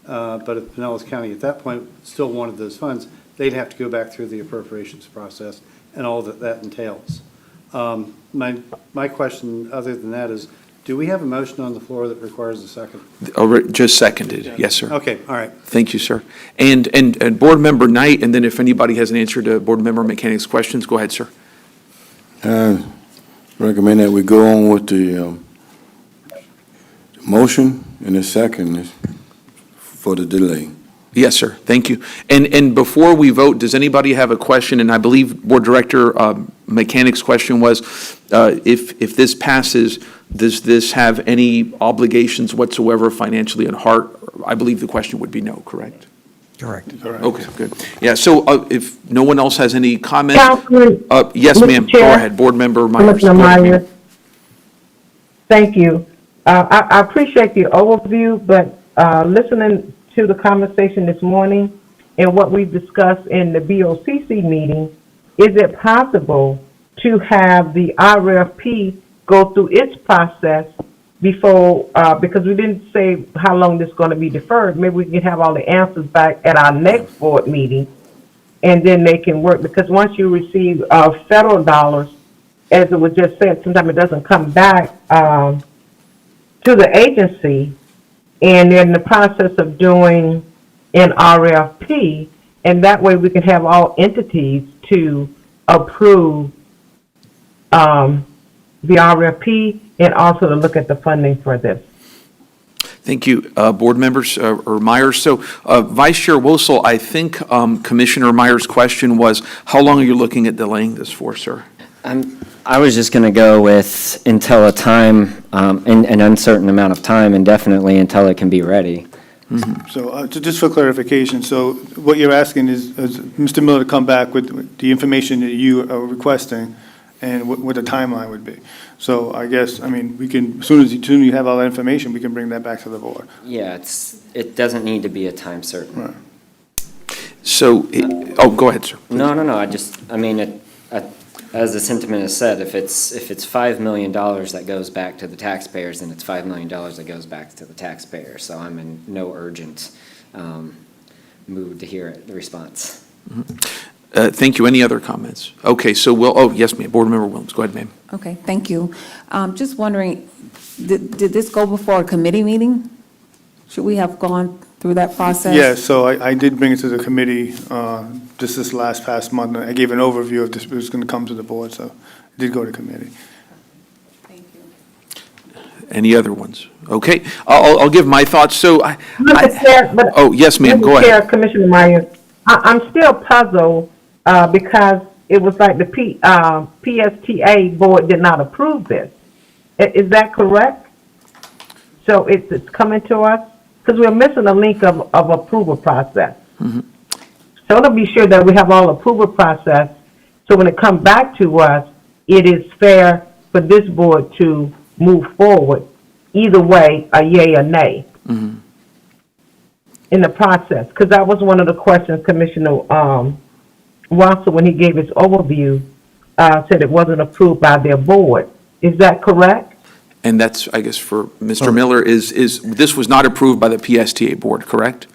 But if Pinellas County at that point still wanted those funds, they'd have to go back through the appropriations process and all that that entails. My question, other than that, is do we have a motion on the floor that requires a second? Just seconded. Yes, sir. Okay, all right. Thank you, sir. And Board Member Knight, and then if anybody has an answer to Board Member Mechanic's questions, go ahead, sir. Recommend that we go on with the motion and the second for the delay. Yes, sir. Thank you. And before we vote, does anybody have a question? And I believe Board Director Mechanic's question was, if this passes, does this have any obligations whatsoever financially on HART? I believe the question would be no, correct? Correct. Okay, good. Yeah, so if no one else has any comments. Councilman- Yes, Mr. ma'am. Go Chair. ahead, Board Member Myers. Commissioner Go ahead, ma'am. Myers. Thank you. I appreciate the overview, but listening to the conversation this morning and what we discussed in the BOCC meeting, is it possible to have the RFP go through its process before, because we didn't say how long this is going to be deferred, maybe we can have all the answers back at our next board meeting, and then they can work, because once you receive federal dollars, as it was just said, sometimes it doesn't come back to the agency, and they're in the process of doing an RFP, and that way we can have all entities to approve the RFP and also to look at the funding for this. Thank you, board members, or Myers. So, Vice Chair Wosel, I think Commissioner Myers' question was, how long are you looking at delaying this for, sir? I was just going to go with until a time, an uncertain amount of time, indefinitely until it can be ready. So just for clarification, so what you're asking is Mr. Miller to come back with the information that you are requesting and what the timeline would be. So I guess, I mean, we can, as soon as you have all that information, we can bring that back to the board. Yeah, it doesn't need to be a time certain. Right. So, go ahead, sir. No, I mean, as the sentiment has said, if it's $5 million that goes back to the taxpayers, then it's $5 million that goes back to the taxpayer. So I'm in no urgent mood to hear the response. Thank you. Any other comments? Okay, so yes, ma'am. Board Member Williams, go ahead, ma'am. Okay, thank you. Just wondering, did this go before a committee meeting? Should we have gone through that process? Yeah, so I did bring it to the committee just this past month. I gave an overview of this, it was going to come to the board, so it did go to committee. Thank you. Any other ones? Okay, I'll give my thoughts. So, Mr. Chair, but- yes, ma'am, go Mr. Chair, ahead. Commissioner Myers, I'm still puzzled because it was like the PSTA board did not approve this. Is that correct? So it's coming to us? Because we're missing a link of approval process. Mm-hmm. So I want to be sure that we have all approval process, so when it comes back to us, it is fair for this board to move forward, either way, a yay or nay Mm-hmm. in the process. Because that was one of the questions Commissioner Watson, when he gave his overview, said it wasn't approved by their board. Is that correct? And that's, I guess, for Mr. Miller, is this was not approved by the PSTA board, correct?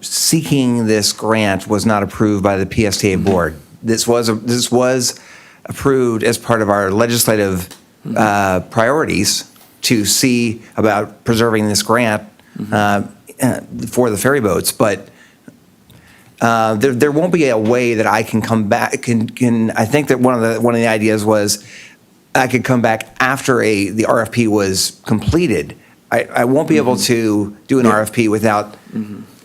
Seeking this grant was not approved by the PSTA board. This was approved as part of our legislative priorities to see about preserving this grant for the ferry boats, but there won't be a way that I can come back. I think that one of the ideas was I could come back after the RFP was completed. I won't be able to do an RFP without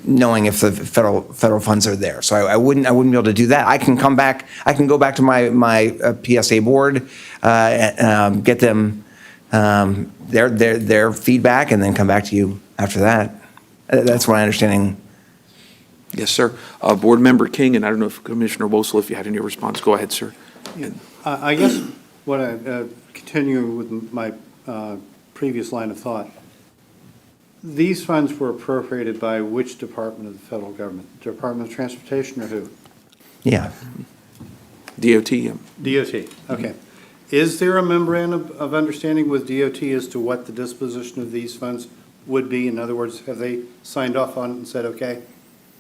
knowing if the federal funds are there. So I wouldn't be able to do that. I can come back. I can go back to my PSA board, get them their feedback, and then come back to you after that. That's my understanding. Yes, sir. Board Member King, and I don't know if Commissioner Wosel, if you had any response, go ahead, sir. I guess what I continue with my previous line of thought. These funds were appropriated by which department of the federal government? Department of Transportation or who? Yeah. DOT, yeah. DOT, okay. Is there a memorandum of understanding with DOT as to what the disposition of these funds would be? In other words, have they signed off on it and said, okay?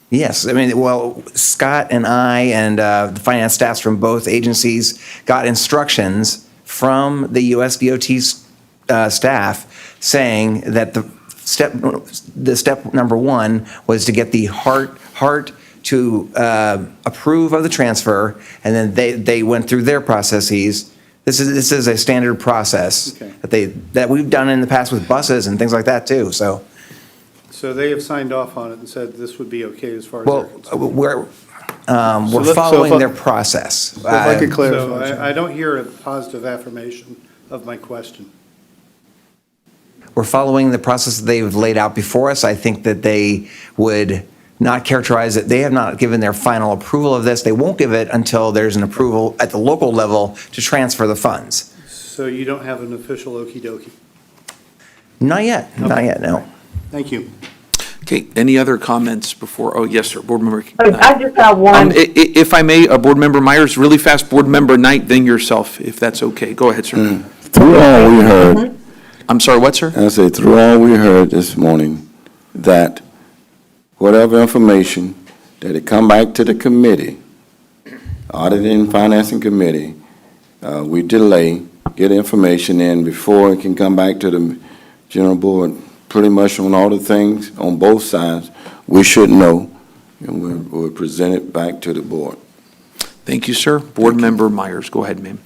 Yes, I mean, well, Scott and I and the finance staffs from both agencies got instructions from the US DOT staff saying that the step number one was to get the HART to approve of the transfer, and then they went through their processes. This is a standard process that we've done in the past with buses and things like that too. So they have signed off on it and said this would be okay as far as they're concerned. we're following their process. So if I could clarify. So I don't hear a positive affirmation of my question. We're following the process that they've laid out before us. I think that they would not characterize it. They have not given their final approval of this. They won't give it until there's an approval at the local level to transfer the funds. So you don't have an official okey-dokey? Not yet. Okay. Not yet, no. Thank you. Okay, any other comments before, oh, yes, sir, Board Member. I just have one. If I may, Board Member Myers, really fast, Board Member Knight, then yourself, if that's okay. Go ahead, sir. Through all we heard, I'm sorry, what, sir? I say through all we heard this morning, that whatever information that it come back to the committee, Audit and Financing Committee, we delay, get information in before it can come back to the general board, pretty much on all the things on both sides, we should know, and we'll present it back to the board. Thank you, sir. Board Member Myers, go ahead, ma'am.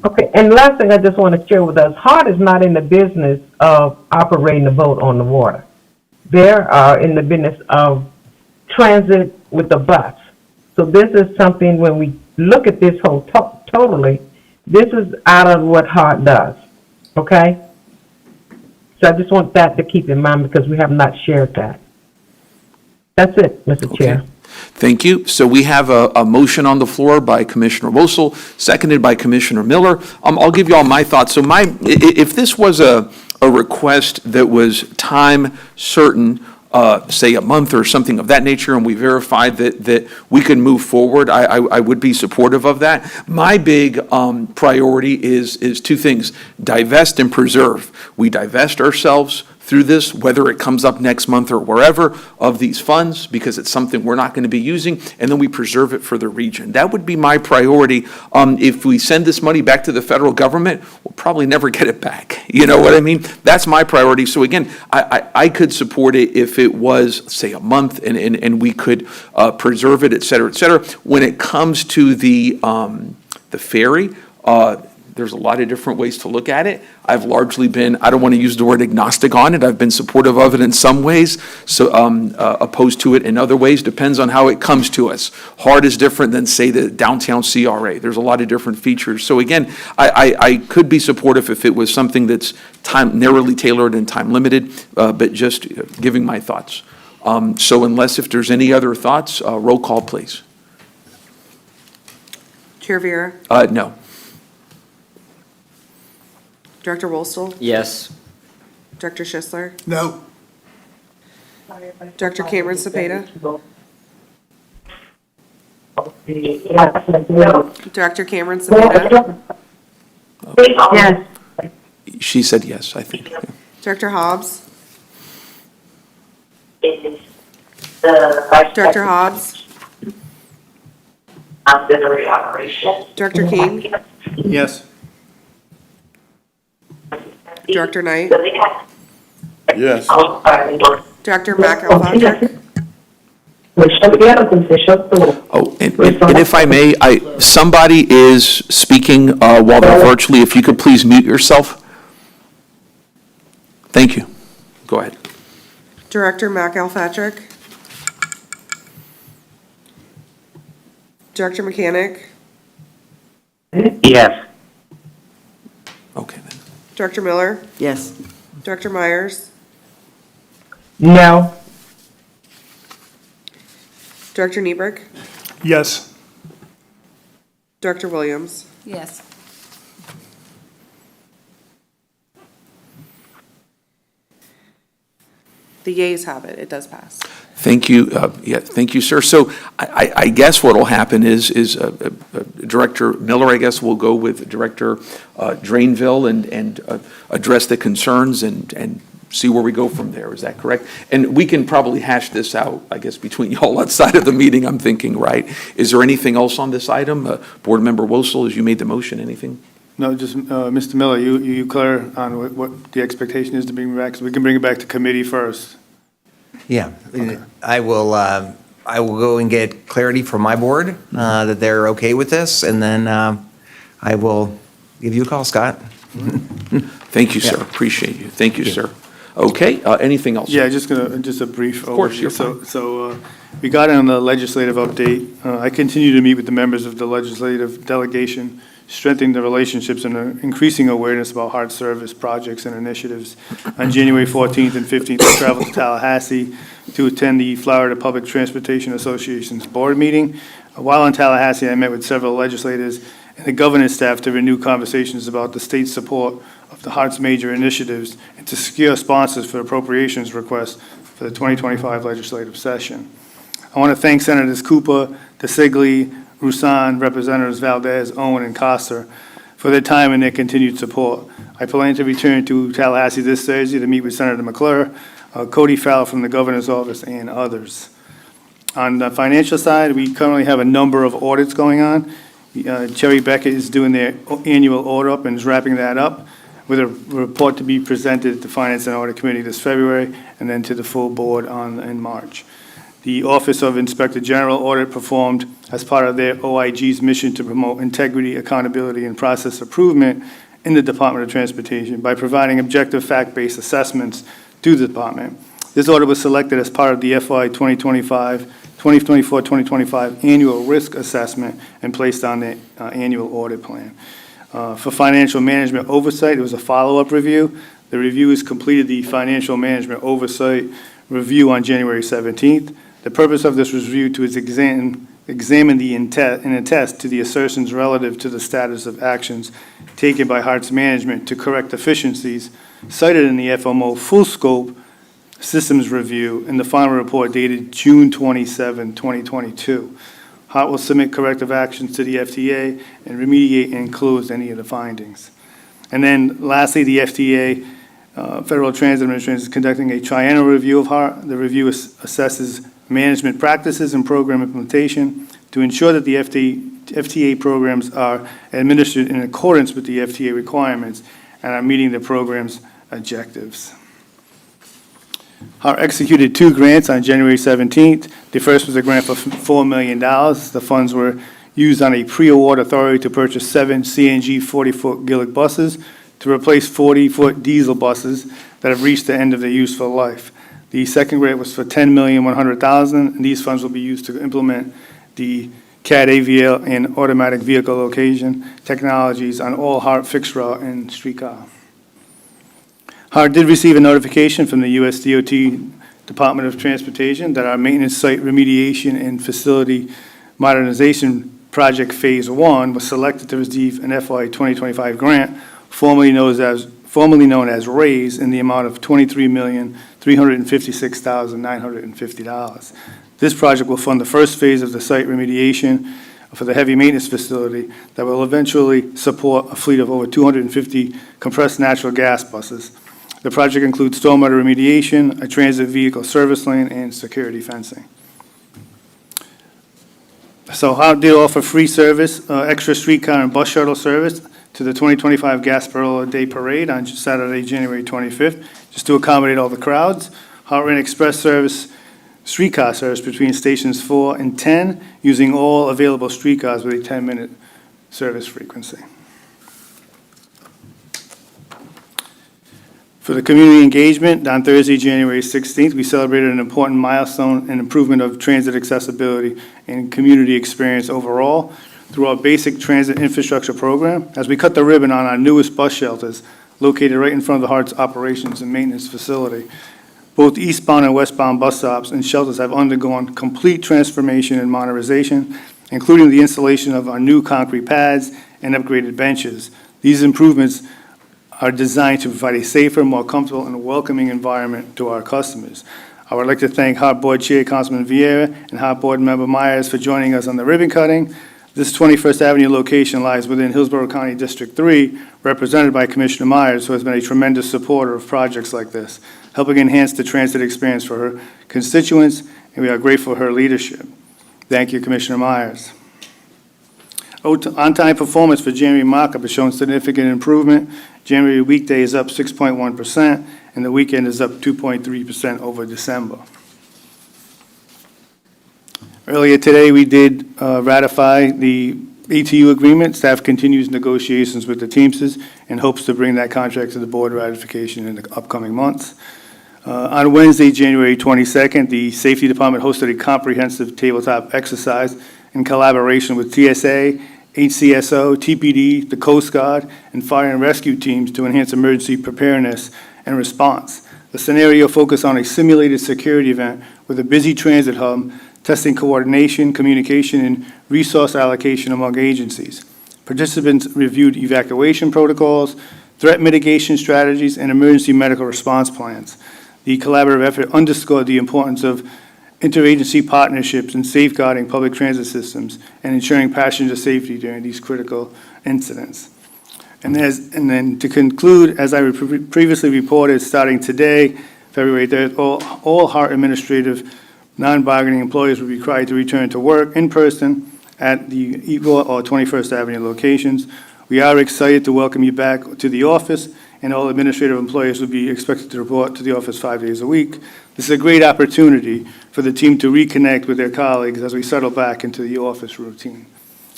Okay, and last thing I just want to share with us, HART is not in the business of operating the boat on the water. They are in the business of transit with the bus. So this is something, when we look at this whole totally, this is out of what HART does, okay? So I just want that to keep in mind because we have not shared that. That's it, Mr. Chair. Thank you. So we have a motion on the floor by Commissioner Wosel, seconded by Commissioner Miller. I'll give you all my thoughts. So if this was a request that was time certain, say a month or something of that nature, and we verified that we can move forward, I would be supportive of that. My big priority is two things: divest and preserve. We divest ourselves through this, whether it comes up next month or wherever, of these funds, because it's something we're not going to be using, and then we preserve it for the region. That would be my priority. If we send this money back to the federal government, we'll probably never get it back. You know what I mean? That's my priority. So again, I could support it if it was, say, a month, and we could preserve it, et cetera, et cetera. When it comes to the ferry, There's a lot of different ways to look at it. I've largely been, I don't want to use the word agnostic on it. I've been supportive of it in some ways, so opposed to it in other ways. Depends on how it comes to us. HART is different than, say, the downtown CRA. There's a lot of different features. So again, I could be supportive if it was something that's narrowly tailored and time limited, but just giving my thoughts. So unless if there's any other thoughts, roll call, please. Chair Vera? No. Director Wolstel? Yes. Director Schisler? No. Director Cameron Cepeda? Director Cameron Cepeda? Yes. She said yes, I think. Yeah. Director Hobbs? Director Hobbs? Director King? Yes. Director Knight? Yes. Director McAlpatrick? Oh, and if I may, somebody is speaking while they're virtually. If you could please mute yourself. Thank you. Go ahead. Director McAlpatrick? Director Mechanic? Yes. Okay, then. Director Miller? Yes. Director Myers? No. Director Niebrick? Yes. Director Williams? Yes. The yeas have it. It does pass. Thank you. Yeah, thank you, sir. So I guess what will happen is Director Miller, I guess, will go with Director Drainville and address the concerns and see where we go from there. Is that correct? And we can probably hash this out, I guess, between y'all outside of the meeting, I'm thinking, right? Is there anything else on this item? Board Member Wosel, as you made the motion, anything? No, just, Mr. Miller, you clear on what the expectation is to bring it back? So we can bring it back to committee first. Yeah, I will go and get clarity from my board that they're okay with this, and then I will give you a call, Scott. Thank you, sir. Appreciate you. Thank you, sir. Okay, anything else? Yeah, just a brief overview. Of course, you're fine. So regarding the legislative update, I continue to meet with the members of the legislative delegation, strengthening the relationships and increasing awareness about HART service projects and initiatives. On January 14th and 15th, I traveled to Tallahassee to attend the Florida Public Transportation Association's board meeting. While in Tallahassee, I met with several legislators and the governor's staff to renew conversations about the state's support of the HART's major initiatives and to secure sponsors for appropriations requests for the 2025 legislative session. I want to thank Senators Cooper, DeSigley, Roussan, Representatives Valdez, Owen, and Coster for their time and their continued support. I plan to return to Tallahassee this Thursday to meet with Senator McClure, Cody Fowler from the governor's office, and others. On the financial side, we currently have a number of audits going on. Cherry Beckett is doing their annual audit up and is wrapping that up with a report to be presented at the Finance and Audit Committee this February and then to the full board in March. The Office of Inspector General audit performed as part of their OIG's mission to promote integrity, accountability, and process improvement in the Department of Transportation by providing objective fact-based assessments to the department. This audit was selected as part of the FY 2024-2025 annual risk assessment and placed on the annual audit plan. For financial management oversight, it was a follow-up review. The review has completed the financial management oversight review on January 17th. The purpose of this review is examine the intent and attest to the assertions relative to the status of actions taken by HART's management to correct deficiencies cited in the FMO full scope systems review in the final report dated June 27, 2022. HART will submit corrective actions to the FTA and remediate and close any of the findings. And then lastly, the FTA, Federal Transit Administration, is conducting a triennial review of HART. The review assesses management practices and program implementation to ensure that the FTA programs are administered in accordance with the FTA requirements and are meeting the program's objectives. HART executed 2 grants on January 17th. The first was a grant for $4 million. The funds were used on a pre-award authority to purchase 7 CNG 40-foot Gillick buses to replace 40-foot diesel buses that have reached the end of their useful life. The second grant was for $10,100,000, and these funds will be used to implement the CAD AVL and automatic vehicle location technologies on all HART fixed route and streetcar. HART did receive a notification from the U.S. DOT Department of Transportation that our maintenance site remediation and facility modernization project Phase 1 was selected to receive an FY 2025 grant, formerly known as RAISE, in the amount of $23,356,950. This project will fund the first phase of the site remediation for the heavy maintenance facility that will eventually support a fleet of over 250 compressed natural gas buses. The project includes stormwater remediation, a transit vehicle service lane, and security fencing. So HART did offer free service, extra streetcar and bus shuttle service to the 2025 Gasparilla Day Parade on Saturday, January 25th, just to accommodate all the crowds. HART ran express service, streetcar service between stations 4 and 10, using all available streetcars with a 10-minute service frequency. For the community engagement, on Thursday, January 16th, we celebrated an important milestone and improvement of transit accessibility and community experience overall through our basic transit infrastructure program, as we cut the ribbon on our newest bus shelters located right in front of the HART's operations and maintenance facility. Both eastbound and westbound bus stops and shelters have undergone complete transformation and modernization, including the installation of our new concrete pads and upgraded benches. These improvements are designed to provide a safer, more comfortable, and welcoming environment to our customers. I would like to thank HART Board Chair Councilman Vieira and HART Board Member Myers for joining us on the ribbon cutting. This 21st Avenue location lies within Hillsborough County District 3, represented by Commissioner Myers, who has been a tremendous supporter of projects like this, helping enhance the transit experience for her constituents, and we are grateful for her leadership. Thank you, Commissioner Myers. On-time performance for January markup has shown significant improvement. January weekday is up 6.1%, and the weekend is up 2.3% over December. Earlier today, we did ratify the ATU agreement. Staff continues negotiations with the Teamsters and hopes to bring that contract to the board ratification in the upcoming months. On Wednesday, January 22nd, the Safety Department hosted a comprehensive tabletop exercise in collaboration with TSA, HCSO, TPD, the Coast Guard, and fire and rescue teams to enhance emergency preparedness and response. The scenario focused on a simulated security event with a busy transit hub, testing coordination, communication, and resource allocation among agencies. Participants reviewed evacuation protocols, threat mitigation strategies, and emergency medical response plans. The collaborative effort underscored the importance of interagency partnerships in safeguarding public transit systems and ensuring passenger safety during these critical incidents. And then to conclude, as I previously reported, starting today, February 3rd, all HART administrative non-bargaining employees will be required to return to work in person at the Eagle or 21st Avenue locations. We are excited to welcome you back to the office, and all administrative employees will be expected to report to the office 5 days a week. This is a great opportunity for the team to reconnect with their colleagues as we settle back into the office routine.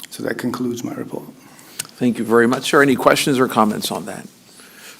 So that concludes my report. Thank you very much, sir. Any questions or comments on that?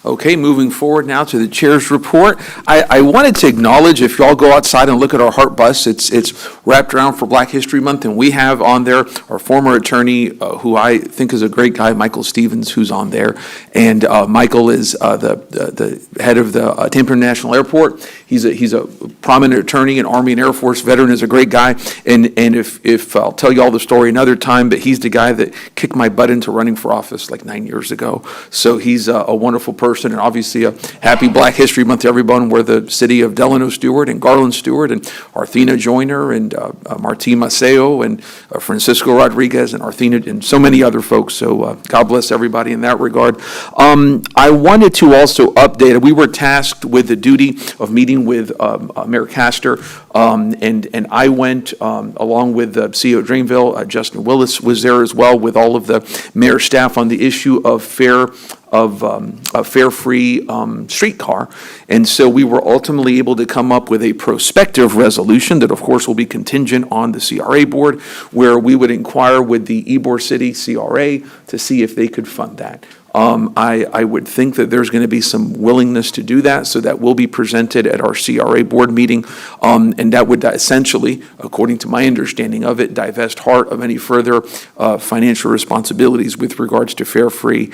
Okay, moving forward now to the chair's report. I wanted to acknowledge, if y'all go outside and look at our HART bus, it's wrapped around for Black History Month, and we have on there our former attorney, who I think is a great guy, Michael Stevens, who's on there. And Michael is the head of the Tampa International Airport. He's a prominent attorney, an Army and Air Force veteran, is a great guy. And if I'll tell you all the story another time, but he's the guy that kicked my butt into running for office like 9 years ago. So he's a wonderful person. And obviously a happy Black History Month to everyone. We're the city of Delano Stewart and Garland Stewart and Arthena Joyner and Martín Maceo and Francisco Rodriguez and Arthena and so many other folks. So God bless everybody in that regard. I wanted to also update, we were tasked with the duty of meeting with Mayor Castor, and I went along with the CEO of Drainville, Justin Willis was there as well with all of the mayor's staff on the issue of fair a fare-free streetcar. And so we were ultimately able to come up with a prospective resolution that, of course, will be contingent on the CRA board, where we would inquire with the Ybor City CRA to see if they could fund that. I would think that there's going to be some willingness to do that, so that will be presented at our CRA board meeting. And that would essentially, according to my understanding of it, divest HART of any further financial responsibilities with regards to fare-free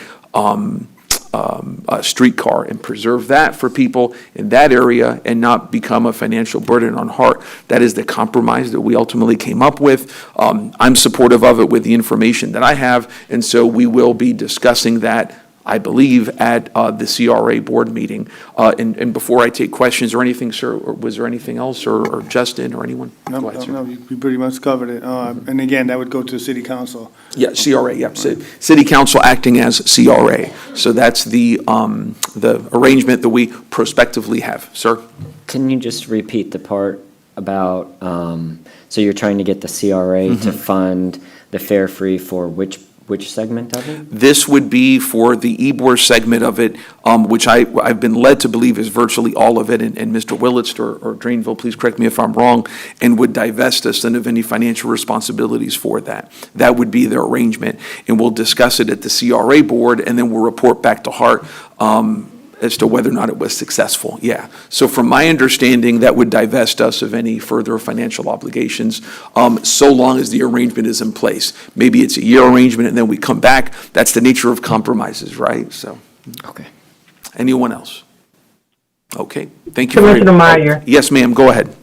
streetcar, and preserve that for people in that area and not become a financial burden on HART. That is the compromise that we ultimately came up with. I'm supportive of it with the information that I have, and so we will be discussing that, I believe, at the CRA board meeting. And before I take questions or anything, sir, or was there anything else, or Justin or anyone? No, Go ahead, sir. no, you pretty much covered it. And again, that would go to city council. Yeah, CRA, yep. City council acting as CRA. So that's the arrangement that we prospectively have. Sir? Can you just repeat the part about, so you're trying to get the CRA to fund the fare free for which segment of it? This would be for the Ybor segment of it, which I've been led to believe is virtually all of it, and Mr. Willits or Drainville, please correct me if I'm wrong, and would divest us then of any financial responsibilities for that. That would be the arrangement, and we'll discuss it at the CRA board, and then we'll report back to HART as to whether or not it was successful, yeah. So from my understanding, that would divest us of any further financial obligations, so long as the arrangement is in place. Maybe it's a year arrangement and then we come back. That's the nature of compromises, right? So. Okay. Anyone else? Okay, thank you very much. Commissioner Meyer. Yes, ma'am, go ahead.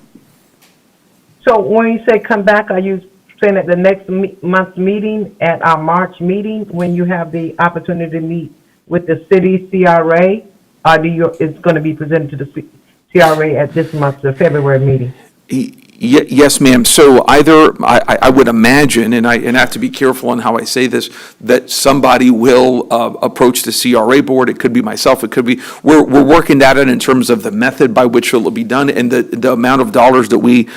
So when you say come back, are you saying at the next month's meeting, at our March meeting, when you have the opportunity to meet with the city CRA? Or it's going to be presented to the CRA at this month's, the February meeting? Yes, ma'am. So either, I would imagine, and I have to be careful on how I say this, that somebody will approach the CRA board. It could be myself, it could be, we're working that out in terms of the method by which it will be done and the amount of dollars that we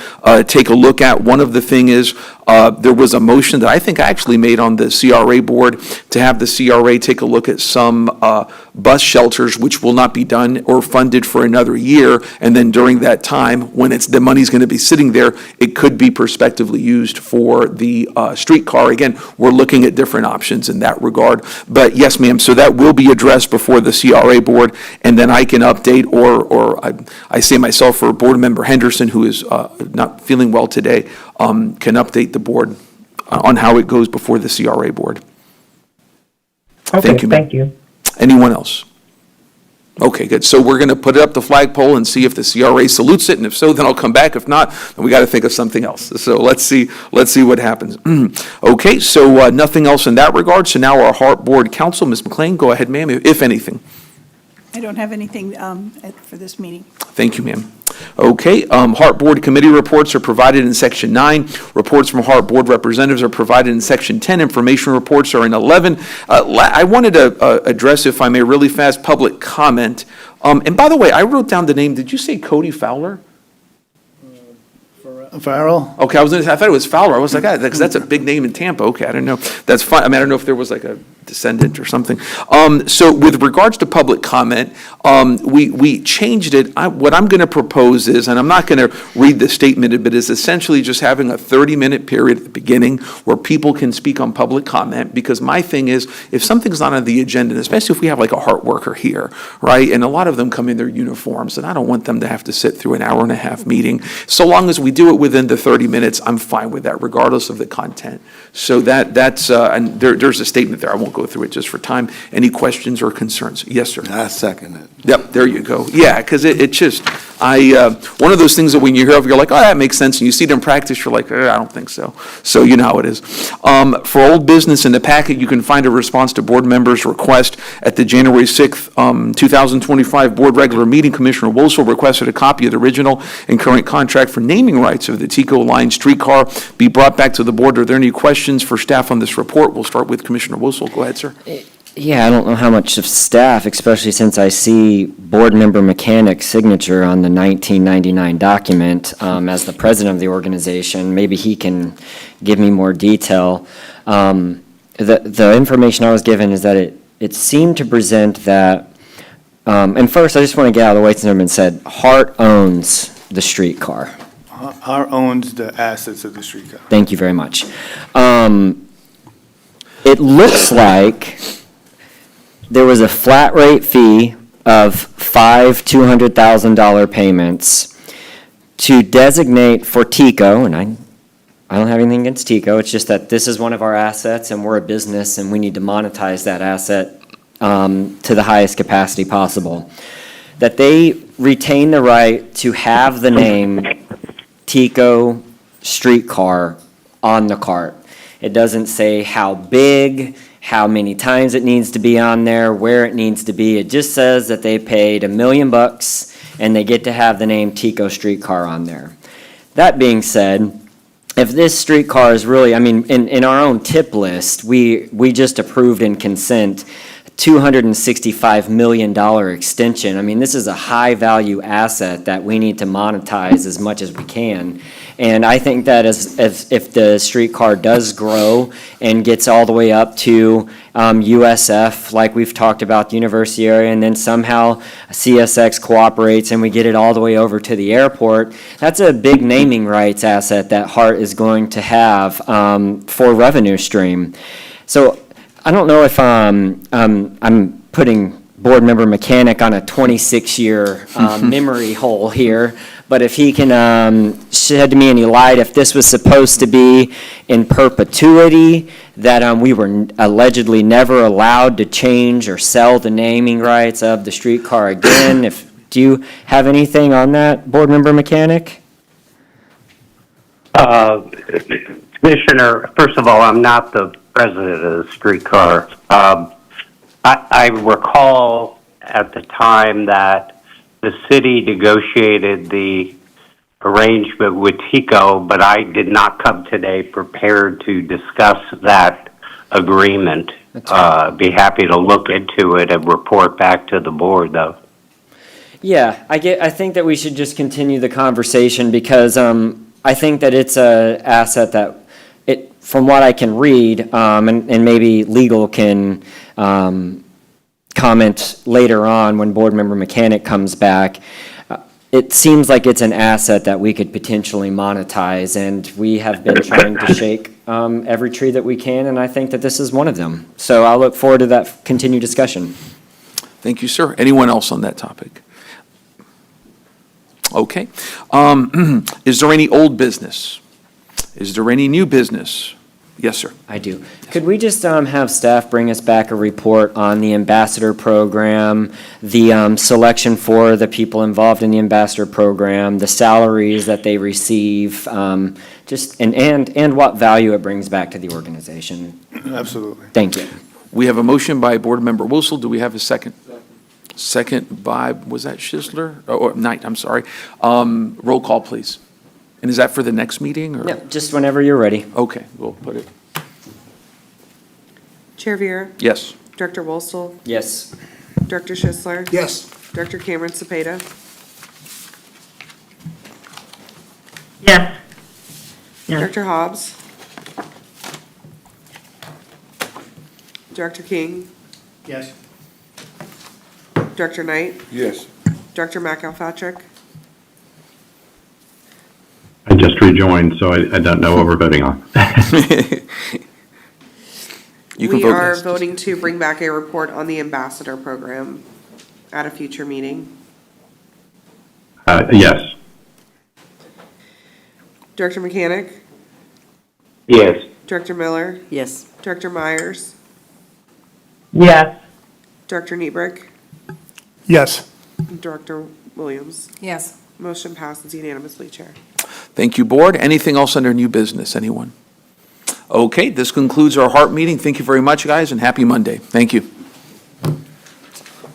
take a look at. One of the thing is, there was a motion that I think I actually made on the CRA board to have the CRA take a look at some bus shelters, which will not be done or funded for another year. And then during that time, when the money's going to be sitting there, it could be prospectively used for the streetcar. Again, we're looking at different options in that regard. But yes, ma'am, so that will be addressed before the CRA board, and then I can update, or I say myself, or Board Member Henderson, who is not feeling well today, can update the board on how it goes before the CRA board. Okay, Thank you, ma'am. thank you. Anyone else? Okay, good. So we're going to put it up the flagpole and see if the CRA salutes it, and if so, then I'll come back. If not, then we got to think of something else. So let's see what happens. Okay, so nothing else in that regard. So now our HART Board Counsel, Ms. McLean, go ahead, ma'am, if anything. I don't have anything for this meeting. Thank you, ma'am. Okay, HART Board Committee reports are provided in Section 9. Reports from HART Board representatives are provided in Section 10. Information reports are in 11. I wanted to address, if I may, really fast, public comment. And by the way, I wrote down the name. Did you say Cody Fowler? Farrell? Okay, I thought it was Fowler. I was like, because that's a big name in Tampa. Okay, I don't know. That's fine. I mean, I don't know if there was like a descendant or something. So with regards to public comment, we changed it. What I'm going to propose is, and I'm not going to read the statement, but is essentially just having a 30-minute period at the beginning where people can speak on public comment, because my thing is, if something's not on the agenda, and especially if we have like a HART worker here, right, and a lot of them come in their uniforms, and I don't want them to have to sit through an hour-and-a-half meeting. So long as we do it within the 30 minutes, I'm fine with that, regardless of the content. So that's, and there's a statement there. I won't go through it just for time. Any questions or concerns? Yes, sir. I second it. Yep, there you go. Yeah, because it just, one of those things that when you hear of, you're like, oh, that makes sense. And you see it in practice, you're like, I don't think so. So you know how it is. For old business in the packet, you can find a response to board members' request at the January 6th, 2025 board regular meeting. Commissioner Wolsel requested a copy of the original and current contract for naming rights of the Tico Line streetcar be brought back to the board. Are there any questions for staff on this report? We'll start with Commissioner Wolsel. Go ahead, sir. Yeah, I don't know how much of staff, especially since I see board member Mechanic's signature on the 1999 document as the president of the organization. Maybe he can give me more detail. The information I was given is that it seemed to present that, and first, I just want to get out of the way since it's been said, HART owns the streetcar. HART owns the assets of the streetcar. Thank you very much. It looks like there was a flat rate fee of 5 $200,000 payments to designate for TICO, and I don't have anything against TICO, it's just that this is one of our assets and we're a business and we need to monetize that asset to the highest capacity possible. That they retain the right to have the name TICO streetcar on the cart. It doesn't say how big, how many times it needs to be on there, where it needs to be. It just says that they paid $1 million and they get to have the name TICO streetcar on there. That being said, if this streetcar is really, I mean, in our own tip list, we just approved in consent $265 million extension. I mean, this is a high-value asset that we need to monetize as much as we can. And I think that if the streetcar does grow and gets all the way up to USF, like we've talked about, the university area, and then somehow CSX cooperates and we get it all the way over to the airport, that's a big naming rights asset that HART is going to have for revenue stream. So I don't know if I'm putting Board Member Mechanic on a 26-year memory hole here, but if he can shed me any light, if this was supposed to be in perpetuity, that we were allegedly never allowed to change or sell the naming rights of the streetcar again. Do you have anything on that, Board Member Mechanic? Commissioner, first of all, I'm not the president of the streetcar. I recall at the time that the city negotiated the arrangement with TICO, but I did not come today prepared to discuss that agreement. Be happy to look into it and report back to the board, though. Yeah, I think that we should just continue the conversation because I think that it's an asset that, from what I can read, and maybe legal can comment later on when Board Member Mechanic comes back, it seems like it's an asset that we could potentially monetize, and we have been trying to shake every tree that we can, and I think that this is one of them. So I'll look forward to that continued discussion. Thank you, sir. Anyone else on that topic? Okay. Is there any old business? Is there any new business? Yes, sir. I do. Could we just have staff bring us back a report on the ambassador program, the selection for the people involved in the ambassador program, the salaries that they receive, and what value it brings back to the organization? Absolutely. Thank you. We have a motion by Board Member Wilsel. Do we have a second? Second by, was that Schisler? Or Knight, I'm sorry. Roll call, please. And is that for the next meeting? Or? Yep, just whenever you're ready. Okay, we'll put it. Chair Viera? Yes. Director Wolstel? Yes. Director Schisler? Yes. Director Cameron Cepeda? Yes. Yes. Director Hobbs? Director King? Yes. Director Knight? Yes. Director McAlpatrick? I just rejoined, so I don't know what we're voting on. We are voting to bring back a report on the ambassador program at a future meeting. Yes. Director Mechanic? Yes. Director Miller? Yes. Director Myers? Yes. Director Niebrick? Yes. Director Williams? Yes. Motion passes unanimously, Chair. Thank you, Board. Anything else under new business? Anyone? Okay, this concludes our HART meeting. Thank you very much, guys, and happy Monday. Thank you.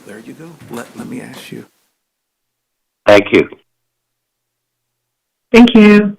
There you go. Let me ask you. Thank you. Thank you.